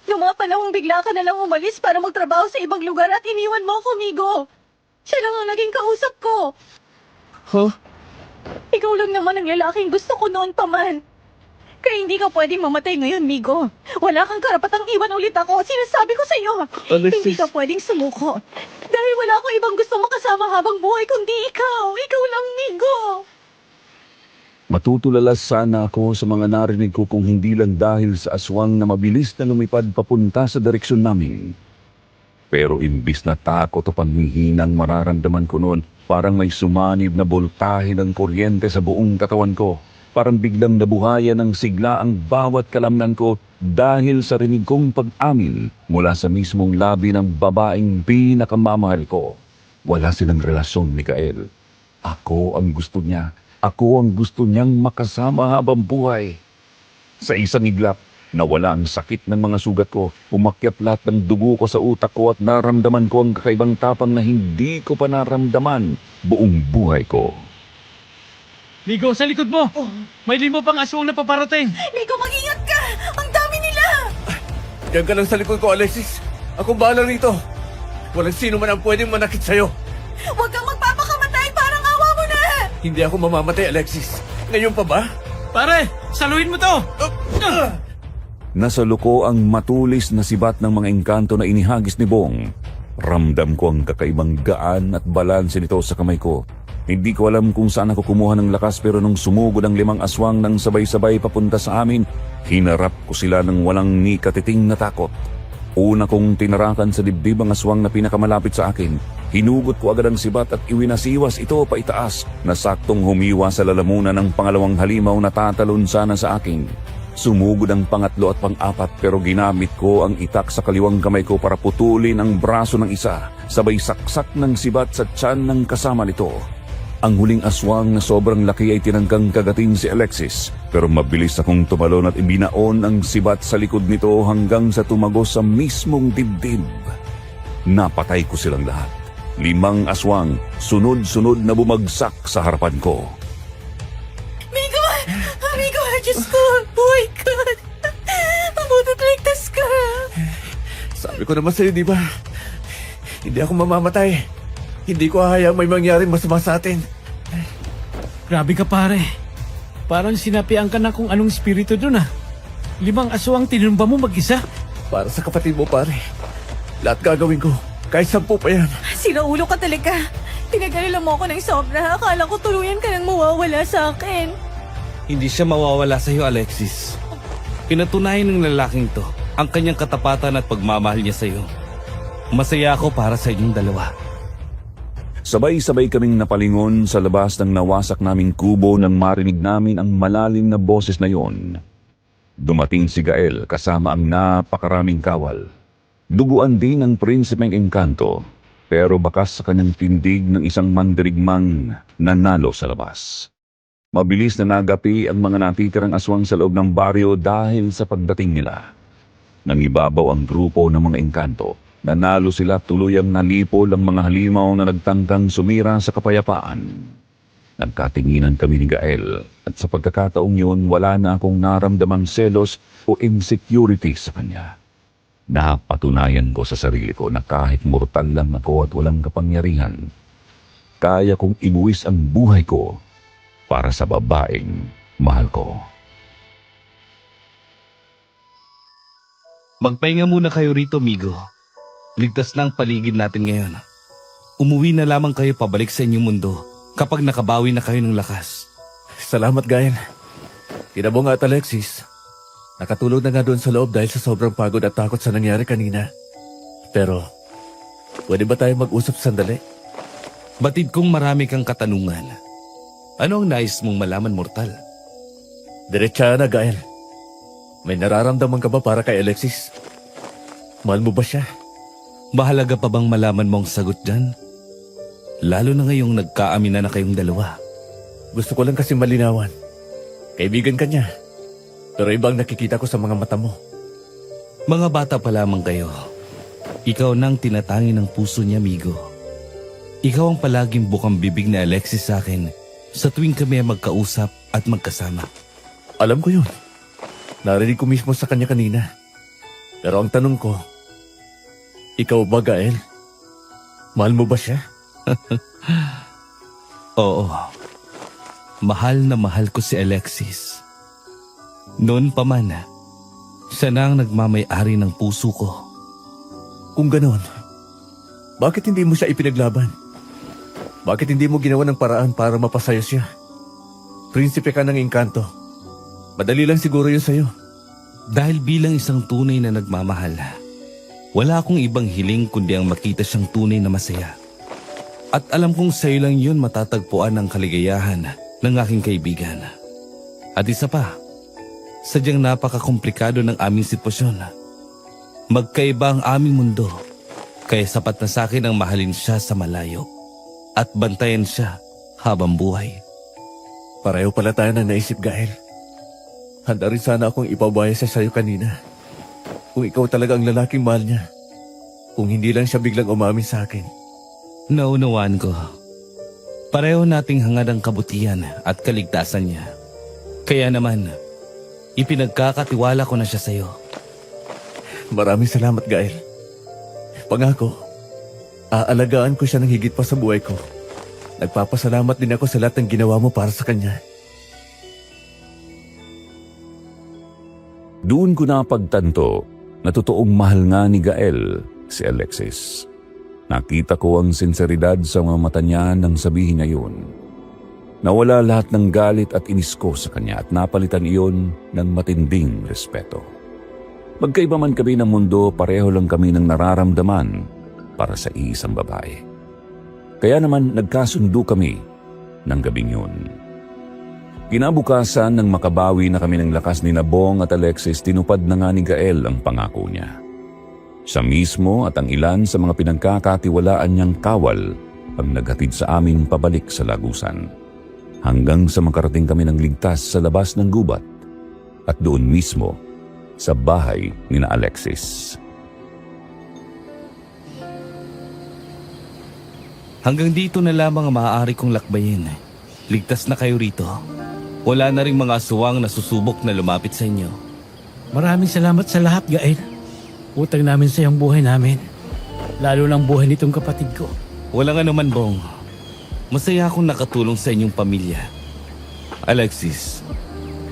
Noong mga panahong bigla ka na lang umalis para magtrabaho sa ibang lugar at iniwan mo ako, Migo. Siya lang ang naging kausap ko. Huh? Ikaw lang naman ang lalaking gusto ko noon pa man. Kaya hindi ka pwedeng mamatay ngayon, Migo. Wala kang karapatang iwan ulit ako. Sinasabi ko sa iyo. Alexis. Hindi ka pwedeng sumuko. Dahil wala akong ibang gusto makasama habang buhay kundi ikaw. Ikaw lang, Migo. Matutulala sana ako sa mga narinig ko kung hindi lang dahil sa aswang na mabilis na lumipad papunta sa direksyon namin. Pero imbis na takot o panghihinang mararamdaman ko noon, parang may sumanib na boltahe ng kuryente sa buong katawan ko. Parang biglang nabuhayan ng sigla ang bawat kalamnan ko dahil sa rinig kong pag-amin mula sa mismong labi ng babaeng pinakamamahal ko. Wala silang relasyon ni Gael. Ako ang gusto niya. Ako ang gusto niyang makasama habang buhay. Sa isang iglap, nawala ang sakit ng mga sugat ko. Umakyat lahat ng dugo ko sa utak ko at naramdaman ko ang kakaibang tapang na hindi ko pa naramdaman buong buhay ko. Migo, sa likod mo! May 5 pang aswang na paparating! Migo, mag-ingat ka! Ang dami nila! Diyan ka lang sa likod ko, Alexis. Ako bahala rito. Walang sino man ang pwedeng manakit sa'yo. Huwag kang magpapakamatay! Parang awa mo na! Hindi ako mamamatay, Alexis. Ngayon pa ba? Pare, saluhin mo to! nasaluko ang matulis na sibat ng mga engkanto na inihagis ni Bong. Ramdam ko ang kakaibang gaan at balanse nito sa kamay ko. Hindi ko alam kung saan ako kumuha ng lakas pero nung sumugod ang 5 aswang ng sabay-sabay papunta sa amin, hinarap ko sila ng walang ni katiting na takot. Una kong tinarakan sa dibdib ang aswang na pinakamalapit sa akin. Hinugot ko agad ang sibat at iwinasiwas ito paitaas na saktong humiwa sa lalamunan ng pangalawang halimaw na tatalon sana sa akin. Sumugod ang pangatlo at pang-apat pero ginamit ko ang itak sa kaliwang kamay ko para putulin ang braso ng isa, sabay saksak ng sibat sa tiyan ng kasama nito. Ang huling aswang na sobrang laki ay tinangkang kagatin si Alexis, pero mabilis akong tumalon at ibinaon ang sibat sa likod nito hanggang sa tumagos sa mismong dibdib. Napatay ko silang lahat. 5 aswang, sunod-sunod na bumagsak sa harapan ko. Migo! Migo, Diyos ko! Buhay ka! Mabutit ligtas ka! Sabi ko naman sa'yo, di ba? Hindi ako mamamatay. Hindi ko hahayaang may mangyaring masama sa atin. Grabe ka pare. Parang sinapian ka na kung anong espiritu dun 5 aswang tinumba mo mag-isa. Para sa kapatid mo, pare. Lahat gagawin ko. Kahit 10 pa yan. Sira ulo ka talaga. Pinagalilan mo ako ng sobra. Akala ko tuluyan ka nang mawawala sa akin. Hindi siya mawawala sa iyo, Alexis. Pinatunayan ng lalaking to ang kanyang katapatan at pagmamahal niya sa iyo. Masaya ako para sa inyong dalawa. Sabay-sabay kaming napalingon sa labas ng nawasak naming kubo nang marinig namin ang malalim na boses na yon. Dumating si Gael kasama ang napakaraming kawal. Duguan din ang prinsipeng engkanto, pero bakas sa kanyang tindig ng isang mandirigmang nanalo sa labas. Mabilis na nagapi ang mga natitirang aswang sa loob ng baryo dahil sa pagdating nila. Nangibabaw ang grupo ng mga engkanto. Nanalo sila, tuluyang nalipol ang mga halimaw na nagtangkang sumira sa kapayapaan. Nagkatinginan kami ni Gael at sa pagkakataong yun wala na akong naramdamang selos o insecurity sa kanya. Napatunayan ko sa sarili ko na kahit mortal lang ako at walang kapangyarihan, kaya kong ibuwis ang buhay ko para sa babaeng mahal ko. Magpahinga muna kayo rito, Migo. Ligtas na ang paligid natin ngayon. Umuwi na lamang kayo pabalik sa inyong mundo kapag nakabawi na kayo ng lakas. Salamat, Gael. Kinabo nga at Alexis. Nakatulog na nga doon sa loob dahil sa sobrang pagod at takot sa nangyari kanina. Pero, pwede ba tayo mag-usap sandali? Batid kong marami kang katanungan. Ano ang nais mong malaman, mortal? Diretsahan na, Gael. May nararamdaman ka ba para kay Alexis? Mahal mo ba siya? Mahalaga pa bang malaman mo ang sagot dyan? Lalo na ngayong nagkaamina na kayong dalawa. Gusto ko lang kasi malinawan. Kaibigan ka niya. Pero ibang nakikita ko sa mga mata mo. Mga bata pa lamang kayo. Ikaw nang tinatangi ng puso niya, Migo. Ikaw ang palaging bukang bibig ni Alexis sa akin sa tuwing kami ay magkausap at magkasama. Alam ko yun. Narinig ko mismo sa kanya kanina. Pero ang tanong ko, ikaw ba, Gael? Mahal mo ba siya? Oo. Mahal na mahal ko si Alexis. Noon pa man, siya na ang nagmamay-ari ng puso ko. Kung ganon, bakit hindi mo siya ipinaglaban? Bakit hindi mo ginawa ng paraan para mapasaya siya? Prinsipe ka ng engkanto. Madali lang siguro yun sa'yo. Dahil bilang isang tunay na nagmamahal, wala akong ibang hiling kundi ang makita siyang tunay na masaya. At alam kong sa'yo lang yun matatagpuan ang kaligayahan ng aking kaibigan. At isa pa, sadyang napakakomplikado ng aming sitwasyon. Magkaiba ang aming mundo, kaya sapat na sa akin ang mahalin siya sa malayo at bantayan siya habang buhay. Pareho pala tayo ng naisip, Gael. Handa rin sana akong ipabaya siya sa'yo kanina. Kung ikaw talaga ang lalaking mahal niya. Kung hindi lang siya biglang umamin sa akin. Naunawaan ko. Pareho nating hangad ang kabutihan at kaligtasan niya. Kaya naman, ipinagkakatiwala ko na siya sa'yo. Maraming salamat, Gael. Pangako, aalagaan ko siya ng higit pa sa buhay ko. Nagpapasalamat din ako sa lahat ng ginawa mo para sa kanya. Doon ko napagtanto na totoong mahal nga ni Gael si Alexis. Nakita ko ang sinseridad sa mga mata niya nang sabihin niya yun. Nawala lahat ng galit at inis ko sa kanya at napalitan iyon ng matinding respeto. Magkaiba man kami ng mundo, pareho lang kami ng nararamdaman para sa isang babae. Kaya naman nagkasundo kami ng gabing yun. Kinabukasan nang makabawi na kami ng lakas ni Bong at Alexis, tinupad na nga ni Gael ang pangako niya. Siya mismo at ang ilan sa mga pinagkakatiwalaan niyang kawal ang naghatid sa amin pabalik sa Lagusan. Hanggang sa makarating kami ng ligtas sa labas ng gubat at doon mismo sa bahay ni na Alexis. Hanggang dito na lamang ang maaari kong lakbayin. Ligtas na kayo rito. Wala na ring mga aswang na susubok na lumapit sa inyo. Maraming salamat sa lahat, Gael. Utang namin sa iyong buhay namin. Lalo ng buhay nitong kapatid ko. Wala nga naman, Bong. Masaya akong nakatulong sa inyong pamilya. Alexis,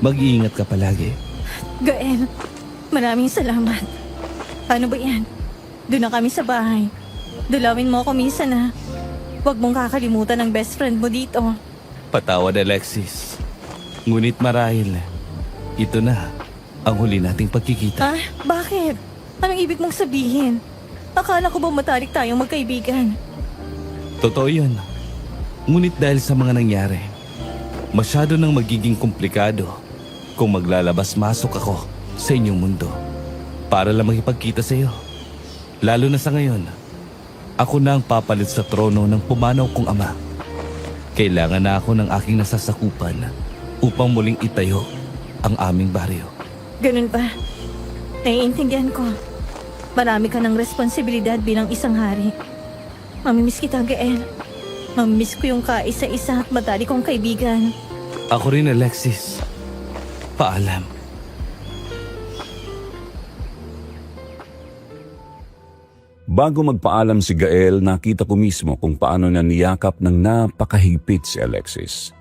mag-iingat ka palagi. Gael, maraming salamat. Paano ba yan? Doon na kami sa bahay. Dulawin mo ako minsan ha. Huwag mong kakalimutan ang best friend mo dito. Patawad, Alexis. Ngunit marahil, ito na ang huli nating pagkikita. Ah, bakit? Anong ibig mong sabihin? Akala ko ba matalik tayong magkaibigan? Totoo yun. Ngunit dahil sa mga nangyari, masyado nang magiging komplikado kung maglalabas-masok ako sa inyong mundo para lang makipagkita sa iyo. Lalo na sa ngayon, ako na ang papalit sa trono ng pumanaw kong ama. Kailangan na ako ng aking nasasakupan upang muling itayo ang aming baryo. Ganun ba? Naiintindihan ko. Marami ka ng responsibilidad bilang isang hari. Mamimiss kita, Gael. Mamimiss ko yung kaisa-isa at matali kong kaibigan. Ako rin, Alexis. Paalam. Bago magpaalam si Gael, nakita ko mismo kung paano niya niyakap ng napakahigpit si Alexis.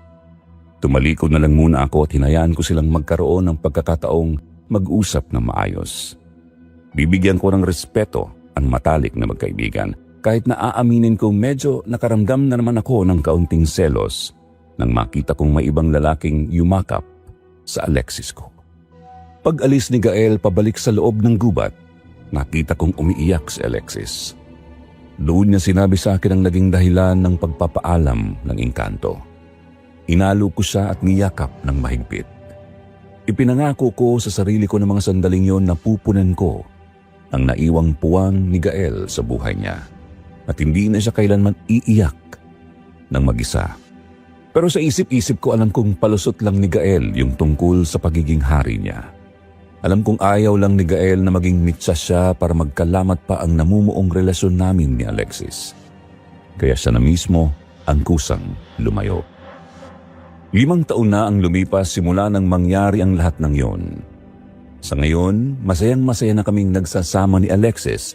Tumalikod na lang muna ako at hinayaan ko silang magkaroon ng pagkakataong mag-usap ng maayos. Bibigyan ko ng respeto ang matalik na magkaibigan kahit na aaminin kong medyo nakaramdam na naman ako ng kaunting selos nang makita kong may ibang lalaking yumakap sa Alexis ko. Pag-alis ni Gael pabalik sa loob ng gubat, nakita kong umiiyak si Alexis. Doon niya sinabi sa akin ang naging dahilan ng pagpapaalam ng engkanto. Inalo ko siya at niyakap ng mahigpit. Ipinangako ko sa sarili ko ng mga sandaling yon na pupunan ko ang naiwang puwang ni Gael sa buhay niya at hindi na siya kailanman iiyak ng mag-isa. Pero sa isip-isip ko alam kong palusot lang ni Gael yung tungkol sa pagiging hari niya. Alam kong ayaw lang ni Gael na maging mitsa siya para magkalamat pa ang namumuong relasyon namin ni Alexis. Kaya siya na mismo ang kusang lumayo. 5 taon na ang lumipas simula nang mangyari ang lahat ng yon. Sa ngayon, masayang-masaya na kaming nagsasama ni Alexis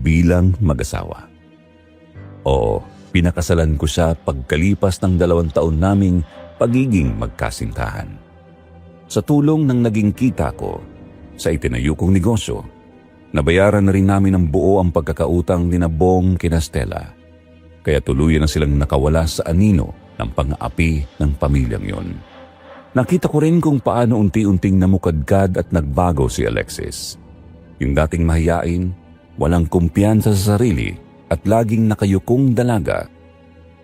bilang mag-asawa. Oo, pinakasalan ko siya pagkalipas ng 2 taon naming pagiging magkasintahan. Sa tulong ng naging kita ko sa itinayo kong negosyo, nabayaran na rin namin ng buo ang pagkakautang ni Bong kina Stella. Kaya tuluyan na silang nakawala sa anino ng pang-aapi ng pamilyang yon. Nakita ko rin kung paano unti-unting namukadkad at nagbago si Alexis. Yung dating mahiyain, walang kumpiyansa sa sarili at laging nakayukong dalaga,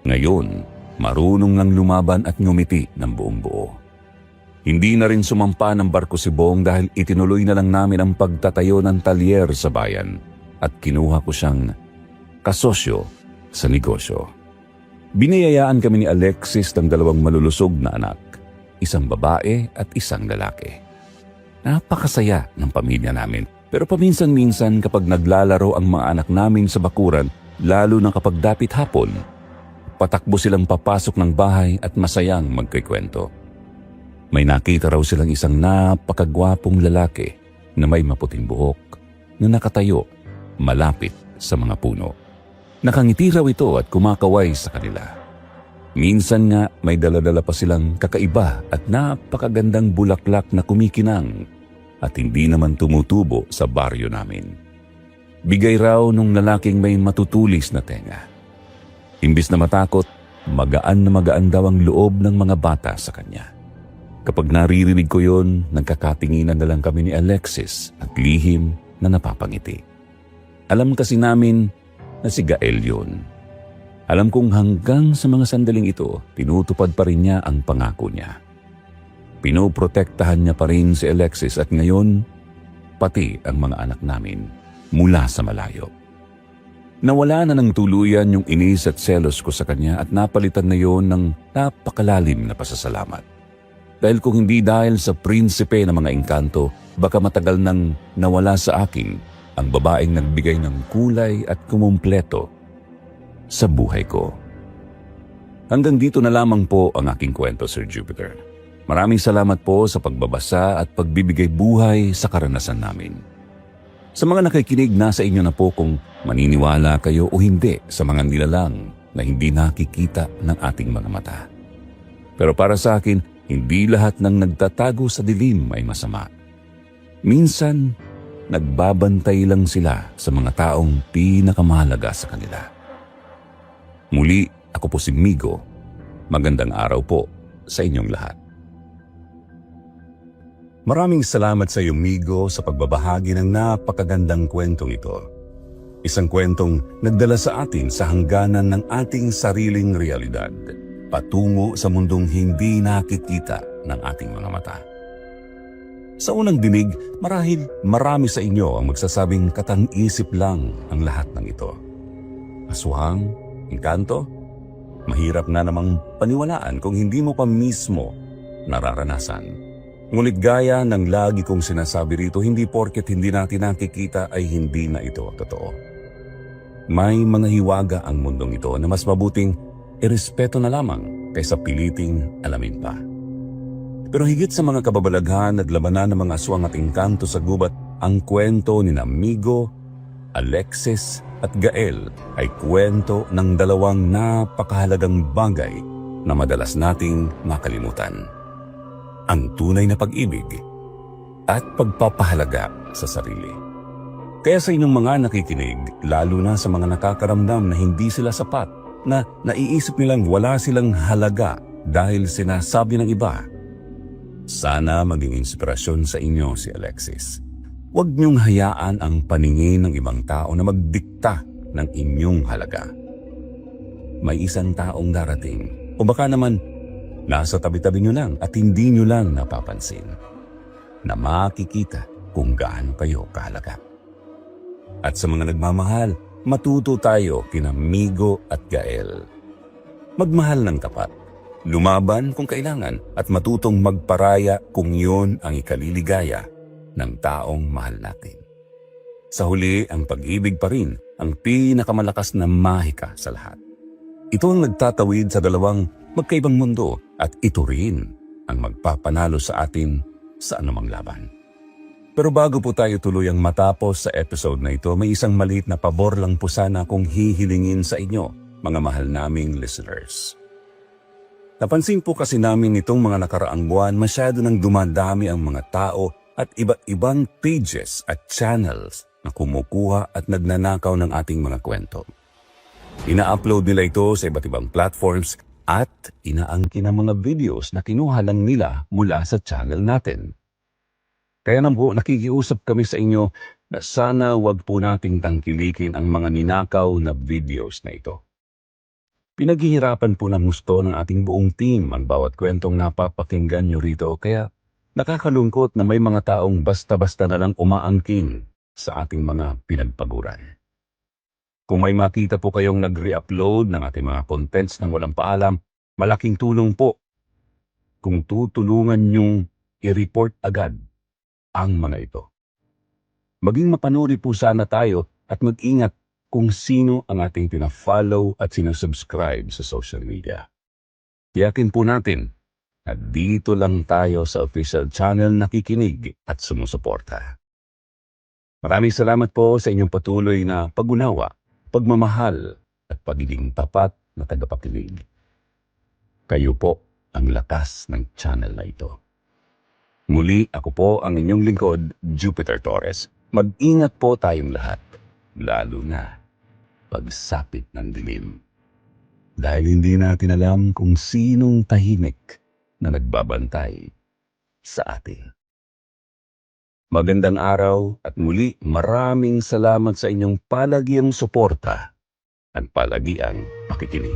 ngayon marunong nang lumaban at ngumiti ng buong buo. Hindi na rin sumampa ng barko si Bong dahil itinuloy na lang namin ang pagtatayo ng talyer sa bayan at kinuha ko siyang kasosyo sa negosyo. Biniyayaan kami ni Alexis ng 2 malulusog na anak, isang babae at isang lalaki. Napakasaya ng pamilya namin, pero paminsan-minsan kapag naglalaro ang mga anak namin sa bakuran, lalo na kapag dapit hapon, patakbo silang papasok ng bahay at masayang magkikwento. May nakita raw silang isang napakagwapong lalaki na may maputing buhok na nakatayo malapit sa mga puno. Nakangiti raw ito at kumakaway sa kanila. Minsan nga may dala-dala pa silang kakaiba at napakagandang bulaklak na kumikinang at hindi naman tumutubo sa baryo namin. Bigay raw nung lalaking may matutulis na tenga. Imbis na matakot, magaan na magaan daw ang loob ng mga bata sa kanya. Kapag naririnig ko yon, nagkakatinginan na lang kami ni Alexis at lihim na napapangiti. Alam kasi namin na si Gael yun. Alam kong hanggang sa mga sandaling ito, tinutupad pa rin niya ang pangako niya. Pinoprotektahan niya pa rin si Alexis at ngayon, pati ang mga anak namin mula sa malayo. Nawala na ng tuluyan yung inis at selos ko sa kanya at napalitan na yon ng napakalalim na pasasalamat. Dahil kung hindi dahil sa prinsipe ng mga engkanto, baka matagal nang nawala sa akin ang babaeng nagbigay ng kulay at kumumpleto sa buhay ko. Hanggang dito na lamang po ang aking kwento, Sir Jupiter. Maraming salamat po sa pagbabasa at pagbibigay buhay sa karanasan namin. Sa mga nakikinig, nasa inyo na po kung maniniwala kayo o hindi sa mga nilalang na hindi nakikita ng ating mga mata. Pero para sa akin, hindi lahat ng nagtatago sa dilim ay masama. Minsan, nagbabantay lang sila sa mga taong pinakamahalaga sa kanila. Muli, ako po si Migo. Magandang araw po sa inyong lahat. Maraming salamat sa iyo, Migo, sa pagbabahagi ng napakagandang kwentong ito. Isang kwentong nagdala sa atin sa hangganan ng ating sariling realidad, patungo sa mundong hindi nakikita ng ating mga mata. Sa unang dinig, marahil marami sa inyo ang magsasabing katang-isip lang ang lahat ng ito. Aswang, engkanto, mahirap na namang paniwalaan kung hindi mo pa mismo nararanasan. Ngunit gaya ng lagi kong sinasabi rito, hindi porket hindi natin nakikita ay hindi na ito totoo. May mga hiwaga ang mundong ito na mas mabuting irespeto na lamang kaysa piliting alamin pa. Pero higit sa mga kababalaghan at labanan ng mga aswang at engkanto sa gubat, ang kwento ni Migo, Alexis at Gael ay kwento ng dalawang napakahalagang bagay na madalas nating makalimutan. Ang tunay na pag-ibig at pagpapahalaga sa sarili. Kaya sa inyong mga nakikinig, lalo na sa mga nakakaramdam na hindi sila sapat, na naiisip nilang wala silang halaga dahil sinasabi ng iba, sana maging inspirasyon sa inyo si Alexis. Huwag niyong hayaan ang paningin ng ibang tao na magdikta ng inyong halaga. May isang taong darating, o baka naman nasa tabi-tabi nyo lang at hindi nyo lang napapansin, na makikita kung gaano kayo kahalaga. At sa mga nagmamahal, matuto tayo kina Migo at Gael. Magmahal ng tapat, lumaban kung kailangan, at matutong magparaya kung yun ang ikaliligaya ng taong mahal natin. Sa huli, ang pag-ibig pa rin ang pinakamalakas na mahika sa lahat. Ito ang nagtatawid sa dalawang magkaibang mundo at ito rin ang magpapanalo sa atin sa anumang laban. Pero bago po tayo tuluyang matapos sa episode na ito, may isang maliit na pabor lang po sana kung hihilingin sa inyo, mga mahal naming listeners. Napansin po kasi namin nitong mga nakaraang buwan, masyado nang dumadami ang mga tao at iba't ibang pages at channels na kumukuha at nagnanakaw ng ating mga kwento. Ina-upload nila ito sa iba't ibang platforms at inaangkin ang mga videos na kinuha lang nila mula sa channel natin. Kaya naman po, nakikiusap kami sa inyo na sana wag po nating tangkilikin ang mga ninakaw na videos na ito. Pinaghihirapan po ng gusto ng ating buong team ang bawat kwentong napapakinggan nyo rito, kaya nakakalungkot na may mga taong basta-basta na lang umaangkin sa ating mga pinagpaguran. Kung may makita po kayong nag-re-upload ng ating mga contents nang walang paalam, malaking tulong po kung tutulungan nyong i-report agad ang mga ito. Maging mapanuri po sana tayo at mag-ingat kung sino ang ating pina-follow at sinusubscribe sa social media. Tiyakin po natin na dito lang tayo sa official channel nakikinig at sumusuporta. Maraming salamat po sa inyong patuloy na pag-unawa, pagmamahal at pagiging tapat na tagapakinig. Kayo po ang lakas ng channel na ito. Muli, ako po ang inyong lingkod, Jupiter Torres. Mag-ingat po tayong lahat, lalo na pagsapit ng dilim. Dahil hindi natin alam kung sinong tahimik na nagbabantay sa atin. Magandang araw at muli maraming salamat sa inyong palagiang suporta at palagiang pakikinig.